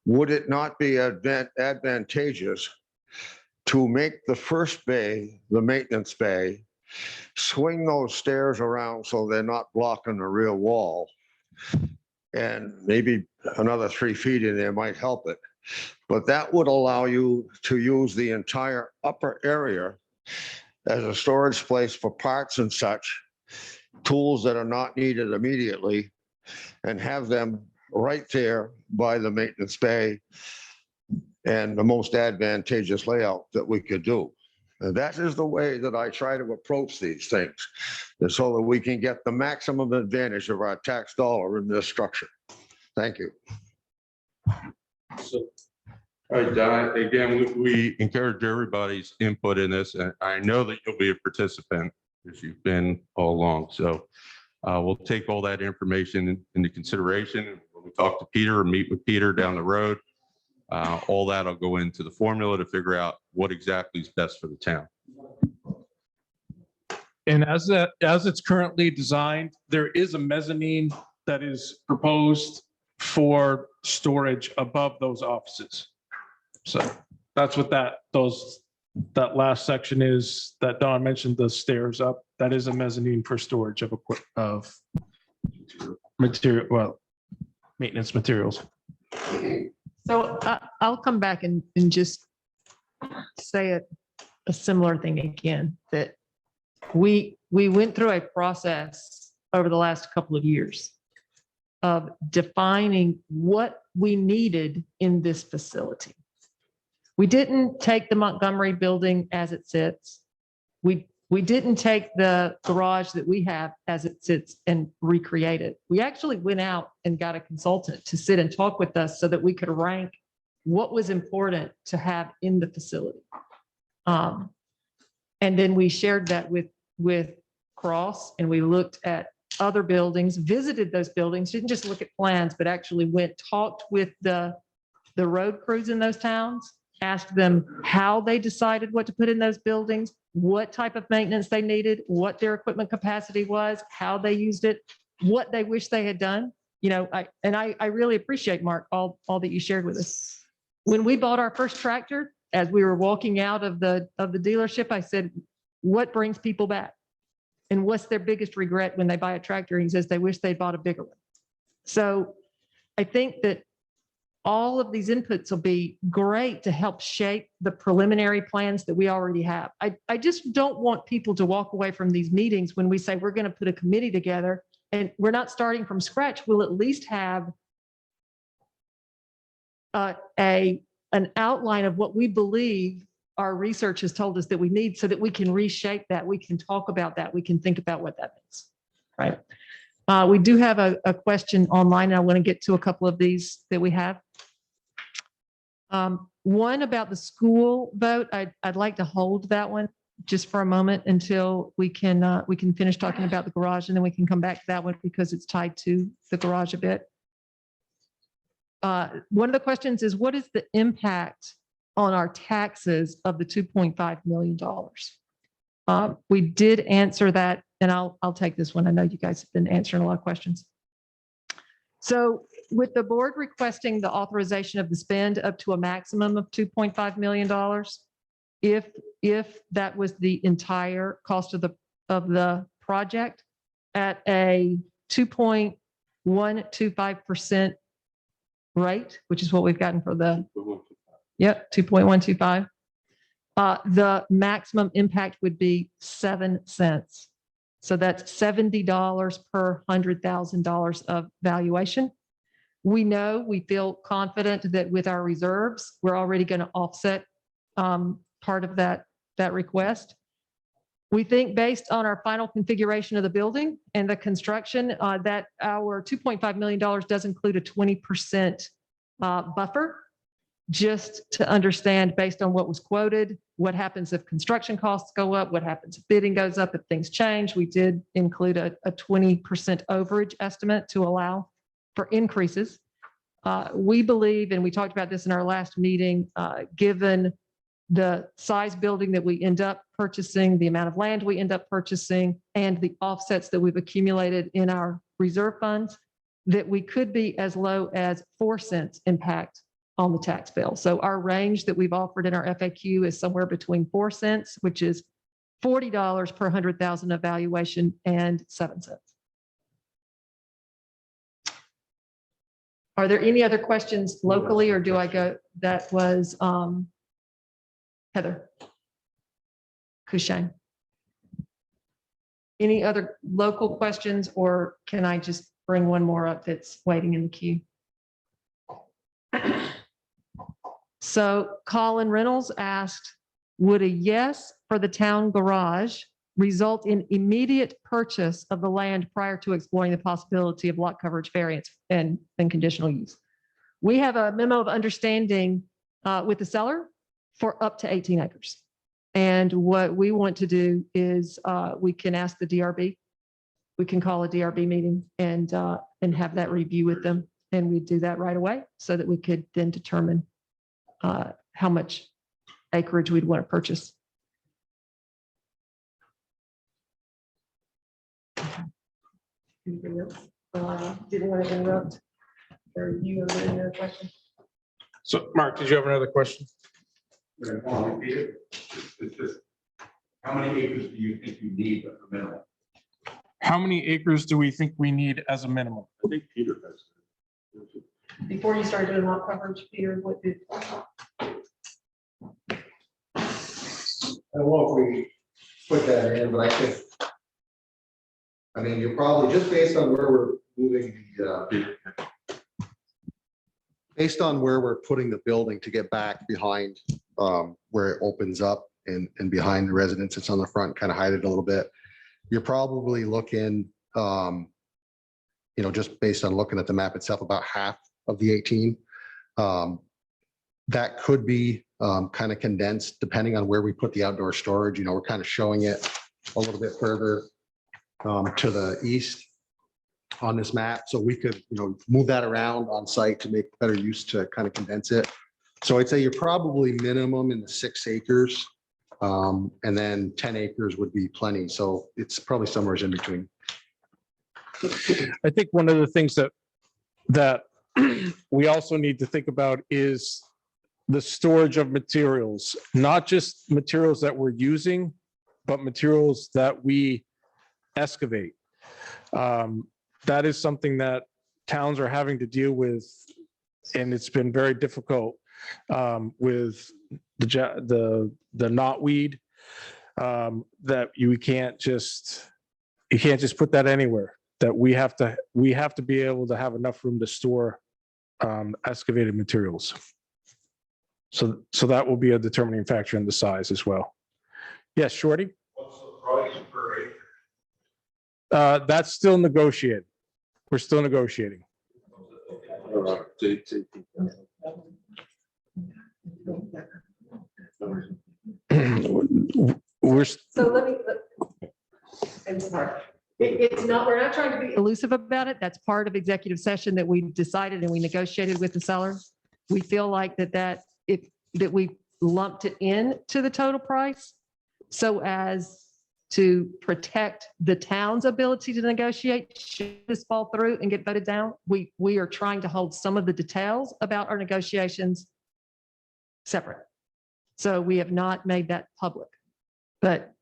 would it not be advantageous to make the first bay the maintenance bay, swing those stairs around so they're not blocking the rear wall, and maybe another 3 feet in there might help it. But that would allow you to use the entire upper area as a storage place for parts and such, tools that are not needed immediately, and have them right there by the maintenance bay, and the most advantageous layout that we could do. And that is the way that I try to approach these things, and so that we can get the maximum advantage of our tax dollar in this structure. Thank you. All right, Don, again, we encourage everybody's input in this, and I know that you'll be a participant because you've been all along. So we'll take all that information into consideration. When we talk to Peter or meet with Peter down the road, all that'll go into the formula to figure out what exactly is best for the town. And as it's currently designed, there is a mezzanine that is proposed for storage above those offices. So that's what that last section is that Don mentioned, the stairs up. That is a mezzanine for storage of material, maintenance materials. So I'll come back and just say a similar thing again, that we went through a process over the last couple of years of defining what we needed in this facility. We didn't take the Montgomery building as it sits. We didn't take the garage that we have as it sits and recreate it. We actually went out and got a consultant to sit and talk with us so that we could rank what was important to have in the facility. And then we shared that with Cross, and we looked at other buildings, visited those buildings, didn't just look at plans, but actually went, talked with the road crews in those towns, asked them how they decided what to put in those buildings, what type of maintenance they needed, what their equipment capacity was, how they used it, what they wish they had done. You know, I really appreciate, Mark, all that you shared with us. When we bought our first tractor, as we were walking out of the dealership, I said, what brings people back? And what's their biggest regret when they buy a tractor? And he says they wish they'd bought a bigger one. So I think that all of these inputs will be great to help shape the preliminary plans that we already have. I just don't want people to walk away from these meetings when we say we're going to put a committee together and we're not starting from scratch. We'll at least have an outline of what we believe our research has told us that we need so that we can reshape that. We can talk about that. We can think about what that means, right? We do have a question online, and I want to get to a couple of these that we have. One about the school vote. I'd like to hold that one just for a moment until we can finish talking about the garage, and then we can come back to that one because it's tied to the garage a bit. One of the questions is, what is the impact on our taxes of the $2.5 million? We did answer that, and I'll take this one. I know you guys have been answering a lot of questions. So with the board requesting the authorization of the spend up to a maximum of $2.5 million, if that was the entire cost of the project at a 2.125% rate, which is what we've gotten for the, yep, 2.125. The maximum impact would be 7 cents. So that's $70 per $100,000 of valuation. We feel confident that with our reserves, we're already going to offset part of that request. We think based on our final configuration of the building and the construction that our $2.5 million does include a 20% buffer, just to understand based on what was quoted, what happens if construction costs go up, what happens if bidding goes up, if things change. We did include a 20% overage estimate to allow for increases. We believe, and we talked about this in our last meeting, given the size building that we end up purchasing, the amount of land we end up purchasing, and the offsets that we've accumulated in our reserve funds, that we could be as low as 4 cents impact on the tax bill. So our range that we've offered in our FAQ is somewhere between 4 cents, which is $40 per 100,000 of valuation, and 7 cents. Are there any other questions locally, or do I go? That was Heather Cushane. Any other local questions, or can I just bring one more up that's waiting in the queue? So Colin Reynolds asked, would a yes for the town garage result in immediate purchase of the land prior to exploring the possibility of lot coverage variance and conditional use? We have a memo of understanding with the seller for up to 18 acres. And what we want to do is we can ask the DRB. We can call a DRB meeting and have that review with them. And we do that right away so that we could then determine how much acreage we'd want to purchase. Anything else? Didn't want to interrupt. Or you have any other question? So Mark, did you have another question? How many acres do you think you need as a minimum? How many acres do we think we need as a minimum? I think Peter has. Before you started doing lot coverage, Peter, what did? I don't know if we put that in, but I mean, you're probably, just based on where we're moving based on where we're putting the building to get back behind where it opens up and behind the residence, it's on the front, kind of hide it a little bit. You're probably looking, just based on looking at the map itself, about half of the 18. That could be kind of condensed depending on where we put the outdoor storage. We're kind of showing it a little bit further to the east. on this map. So we could, move that around on site to make better use to kind of condense it. So I'd say you're probably minimum in the 6 acres. And then 10 acres would be plenty. So it's probably somewhere in between. I think one of the things that we also need to think about is the storage of materials, not just materials that we're using, but materials that we excavate. That is something that towns are having to deal with, and it's been very difficult with the knotweed, that you can't just put that anywhere. That we have to be able to have enough room to store excavated materials. So that will be a determining factor in the size as well. Yes, Shorty? What's the price per acre? That's still negotiated. We're still negotiating. We're, So let me, I'm sorry. It's not, we're not trying to be elusive about it. That's part of executive session that we decided and we negotiated with the seller. We feel like that we lumped it in to the total price so as to protect the town's ability to negotiate. Should this fall through and get voted down, we are trying to hold some of the details about our negotiations separate. So we have not made that public, but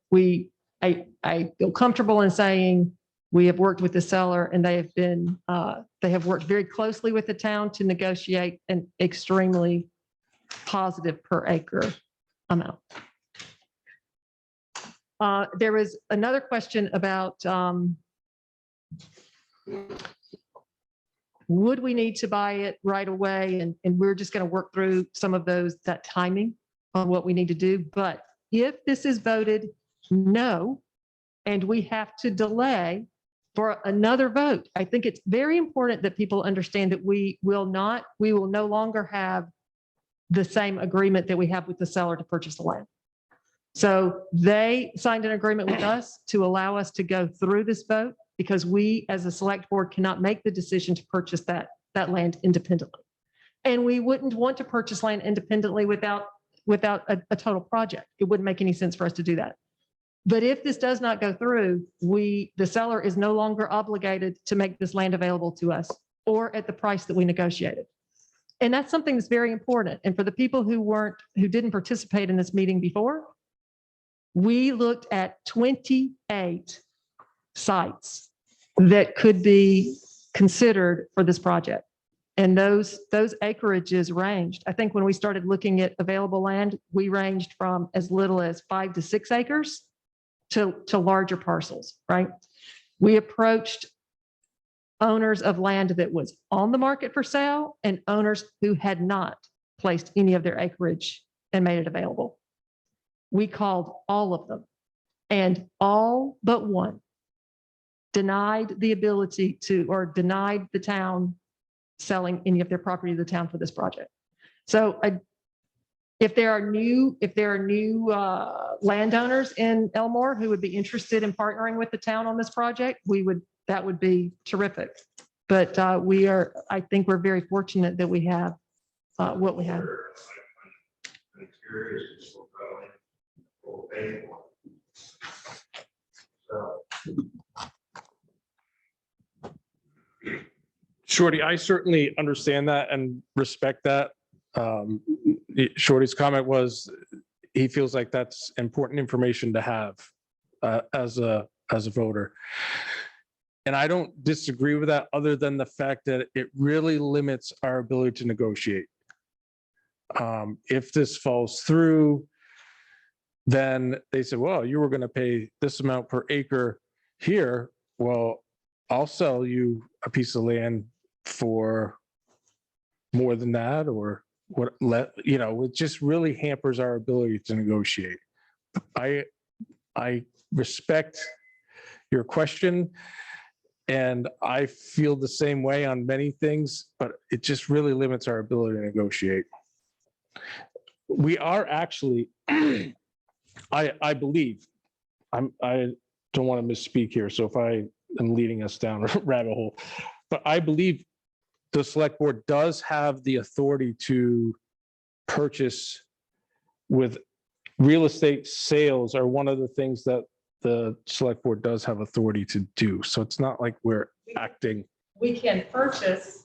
I feel comfortable in saying we have worked with the seller and they have worked very closely with the town to negotiate an extremely positive per acre amount. There was another question about would we need to buy it right away? And we're just going to work through some of that timing on what we need to do. But if this is voted no, and we have to delay for another vote, I think it's very important that people understand that we will no longer have the same agreement that we have with the seller to purchase the land. So they signed an agreement with us to allow us to go through this vote because we, as a select board, cannot make the decision to purchase that land independently. And we wouldn't want to purchase land independently without a total project. It wouldn't make any sense for us to do that. But if this does not go through, the seller is no longer obligated to make this land available to us or at the price that we negotiated. And that's something that's very important. And for the people who didn't participate in this meeting before, we looked at 28 sites that could be considered for this project. And those acreages ranged. I think when we started looking at available land, we ranged from as little as 5 to 6 acres to larger parcels, right? We approached owners of land that was on the market for sale and owners who had not placed any of their acreage and made it available. We called all of them, and all but one denied the ability to, or denied the town selling any of their property to the town for this project. So if there are new landowners in Elmore who would be interested in partnering with the town on this project, that would be terrific. But I think we're very fortunate that we have what we have. Shorty, I certainly understand that and respect that. Shorty's comment was he feels like that's important information to have as a voter. And I don't disagree with that other than the fact that it really limits our ability to negotiate. If this falls through, then they said, well, you were going to pay this amount per acre here. Well, I'll sell you a piece of land for more than that, or what, it just really hampers our ability to negotiate. I respect your question, and I feel the same way on many things, but it just really limits our ability to negotiate. We are actually, I believe, I don't want to misspeak here, so if I am leading us down a rabbit hole. But I believe the select board does have the authority to purchase with real estate sales are one of the things that the select board does have authority to do. So it's not like we're acting. We can purchase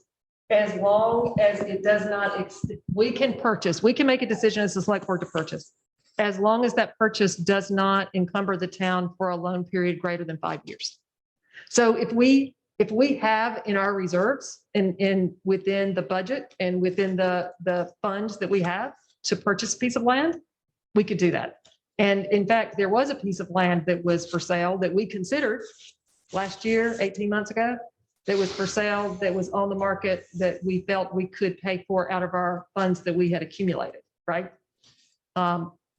as long as it does not, we can purchase, we can make a decision as a select board to purchase, as long as that purchase does not encumber the town for a loan period greater than 5 years. So if we have in our reserves in within the budget and within the funds that we have to purchase a piece of land, we could do that. And in fact, there was a piece of land that was for sale that we considered last year, 18 months ago, that was for sale, that was on the market, that we felt we could pay for out of our funds that we had accumulated, right?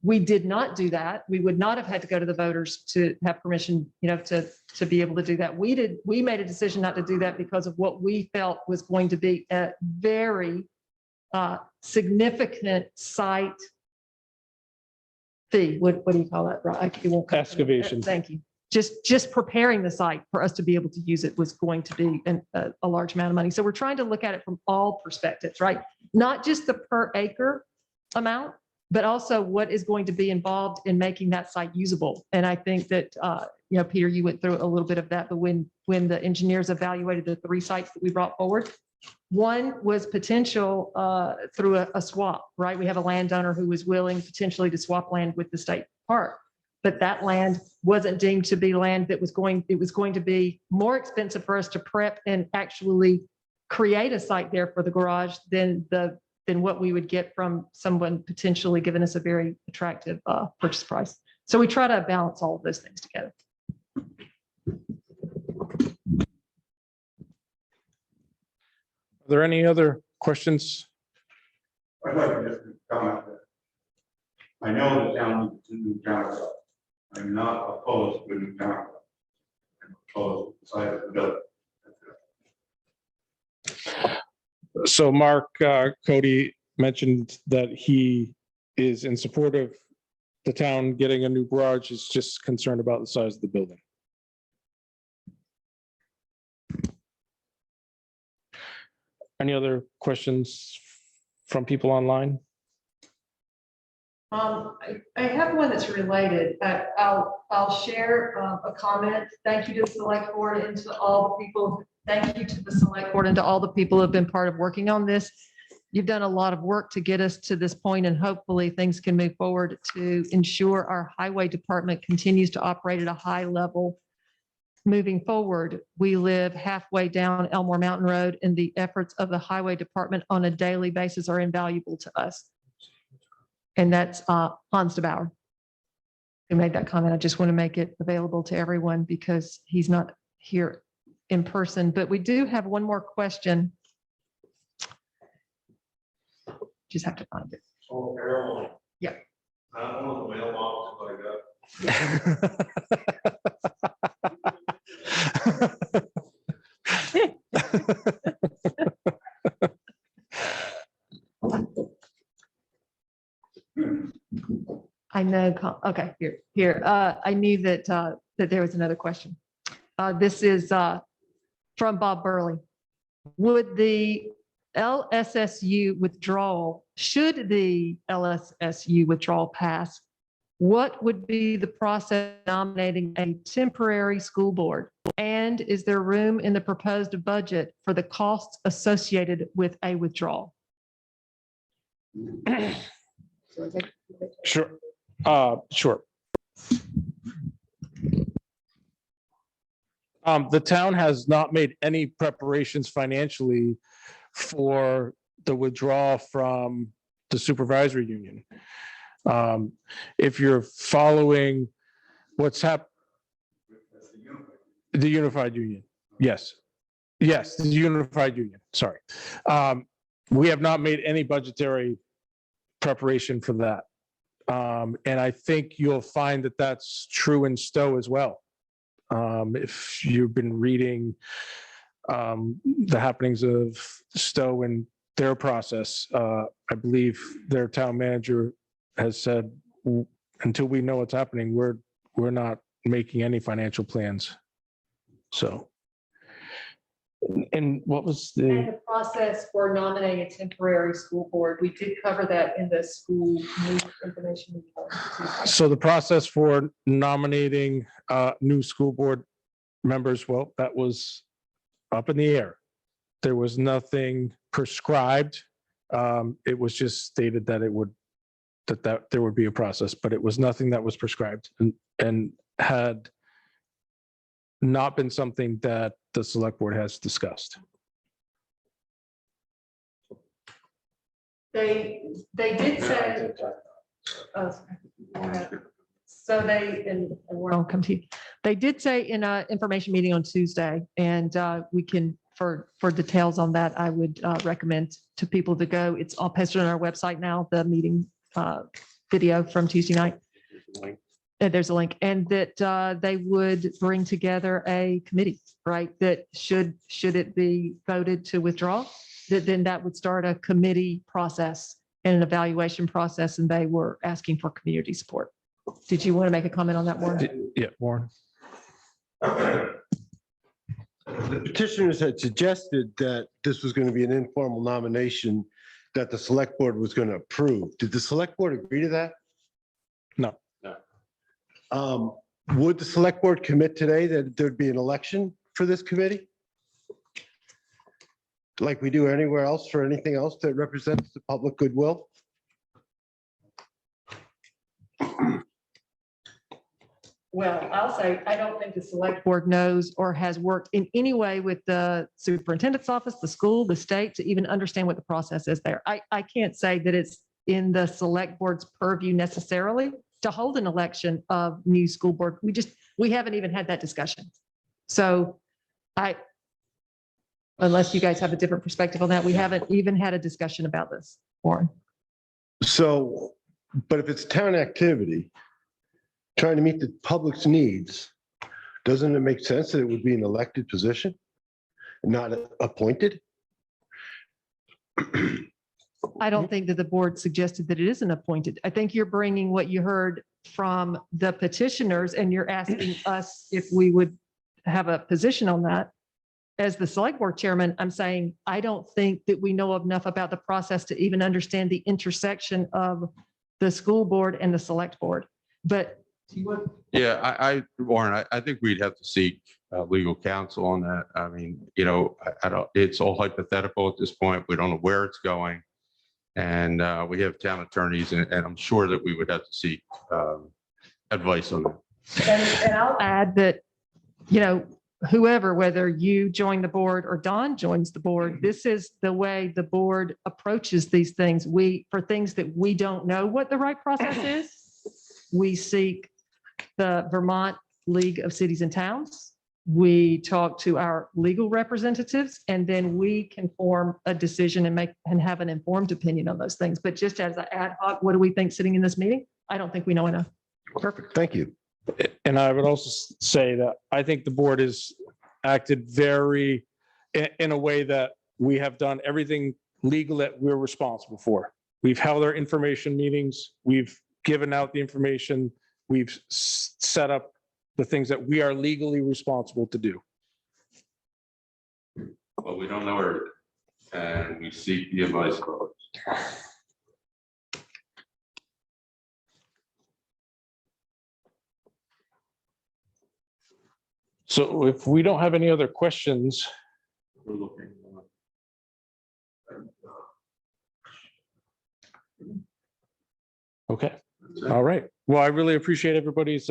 We did not do that. We would not have had to go to the voters to have permission, to be able to do that. We made a decision not to do that because of what we felt was going to be a very significant site fee. What do you call that? Right? It won't come- Excavation. Thank you. Just preparing the site for us to be able to use it was going to be a large amount of money. So we're trying to look at it from all perspectives, right? Not just the per acre amount, but also what is going to be involved in making that site usable. And I think that, Peter, you went through a little bit of that, but when the engineers evaluated the 3 sites that we brought forward, one was potential through a swap, right? We have a landowner who was willing potentially to swap land with the state park, but that land wasn't deemed to be land that was going to be more expensive for us to prep and actually create a site there for the garage than what we would get from someone potentially giving us a very attractive purchase price. So we try to balance all of those things together. Are there any other questions? I'd like to just comment that I know the town needs a new town club. I'm not opposed to a new town club. I'm opposed to the side of the building. So Mark Cody mentioned that he is in support of the town getting a new garage. He's just concerned about the size of the building. Any other questions from people online? I have one that's related. I'll share a comment. Thank you to the select board and to all the people. Thank you to the select board and to all the people who have been part of working on this. You've done a lot of work to get us to this point, and hopefully things can move forward to ensure our highway department continues to operate at a high level. Moving forward, we live halfway down Elmore Mountain Road, and the efforts of the highway department on a daily basis are invaluable to us. And that's Hans DeBauer who made that comment. I just want to make it available to everyone because he's not here in person, but we do have one more question. Just have to find it. Oh, Carolyn. Yeah. Not one of the mailboxes I got. I know. Okay, here. I knew that there was another question. This is from Bob Burley. Would the LSSU withdrawal, should the LSSU withdrawal pass, what would be the process of nominating a temporary school board? And is there room in the proposed budget for the costs associated with a withdrawal? Sure. Sure. The town has not made any preparations financially for the withdrawal from the supervisory union. If you're following what's happened, the unified union, yes, the unified union, sorry. We have not made any budgetary preparation for that. And I think you'll find that that's true in Stowe as well. If you've been reading the happenings of Stowe and their process, I believe their town manager has said, until we know what's happening, we're not making any financial plans. So. And what was And the, the process for nominating a temporary school board, we did cover that in the school news information. so the process for nominating new school board members, well, that was up in the air. There was nothing prescribed. It was just stated that it would, that there would be a process, but it was nothing that was prescribed and had not been something that the select board has discussed. They did say, oh, sorry. So and we're on come to you. They did say in a information meeting on Tuesday, and we can, for details on that, I would recommend to people to go. It's all posted on our website now, the meeting video from Tuesday night. There's a link, and that they would bring together a committee, right? That should it be voted to withdraw, then that would start a committee process and an evaluation process, and they were asking for community support. Did you want to make a comment on that, Warren? Yeah, Warren. The petitioners had suggested that this was going to be an informal nomination that the select board was going to approve. Did the select board agree to that? No. Would the select board commit today that there'd be an election for this committee? Like we do anywhere else for anything else that represents the public goodwill? Well, I'll say, I don't think the select board knows or has worked in any way with the superintendent's office, the school, the state, to even understand what the process is there. I can't say that it's in the select board's purview necessarily to hold an election of new school board. We haven't even had that discussion. So unless you guys have a different perspective on that, we haven't even had a discussion about this, Warren. So, but if it's town activity, trying to meet the public's needs, doesn't it make sense that it would be an elected position, not appointed? I don't think that the board suggested that it isn't appointed. I think you're bringing what you heard from the petitioners and you're asking us if we would have a position on that. As the select board chairman, I'm saying, I don't think that we know enough about the process to even understand the intersection of the school board and the select board. But Yeah, Warren, I think we'd have to seek legal counsel on that. I mean, I don't, it's all hypothetical at this point. We don't know where it's going. And we have town attorneys, and I'm sure that we would have to seek advice on that. And I'll add that, whoever, whether you join the board or Don joins the board, this is the way the board approaches these things. For things that we don't know what the right process is, we seek the Vermont League of Cities and Towns. We talk to our legal representatives, and then we can form a decision and have an informed opinion on those things. But just as an ad hoc, what do we think sitting in this meeting? I don't think we know enough. Perfect, thank you. And I would also say that I think the board has acted very, in a way that we have done everything legal that we're responsible for. We've held our information meetings. We've given out the information. We've set up the things that we are legally responsible to do. Well, we don't know everything, and we seek the advice of others. So if we don't have any other questions, We're looking. okay. All right. Well, I really appreciate everybody's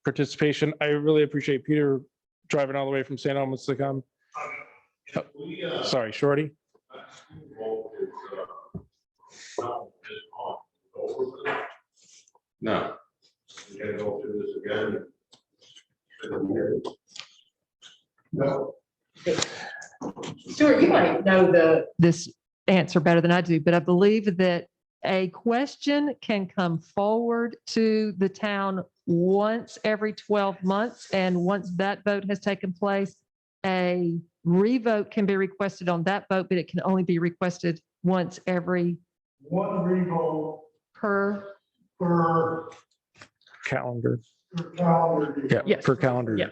participation. I really appreciate Peter driving all the way from St. Albans to come. Sorry, Shorty. No. We gotta go through this again. No. Stuart, you might know this answer better than I do, but I believe that a question can come forward to the town once every 12 months. And once that vote has taken place, a revote can be requested on that vote, but it can only be requested once every One revote per. per Calendar. calendar year. Yeah, Yes. per calendar. Yeah.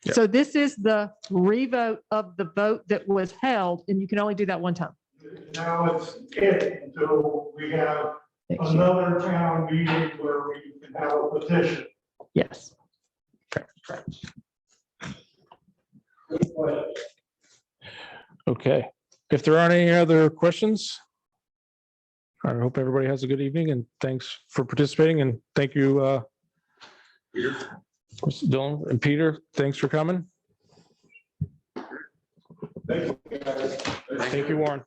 year. Yeah. So this is the revote of the vote that was held, and you can only do that one time. Now it's it until we have next year. another town meeting where we can have a petition. Yes. Okay. If there aren't any other questions, I hope everybody has a good evening and thanks for participating and thank you, Peter? Mr. Dillon and Peter, thanks for coming. Thank you, Warren.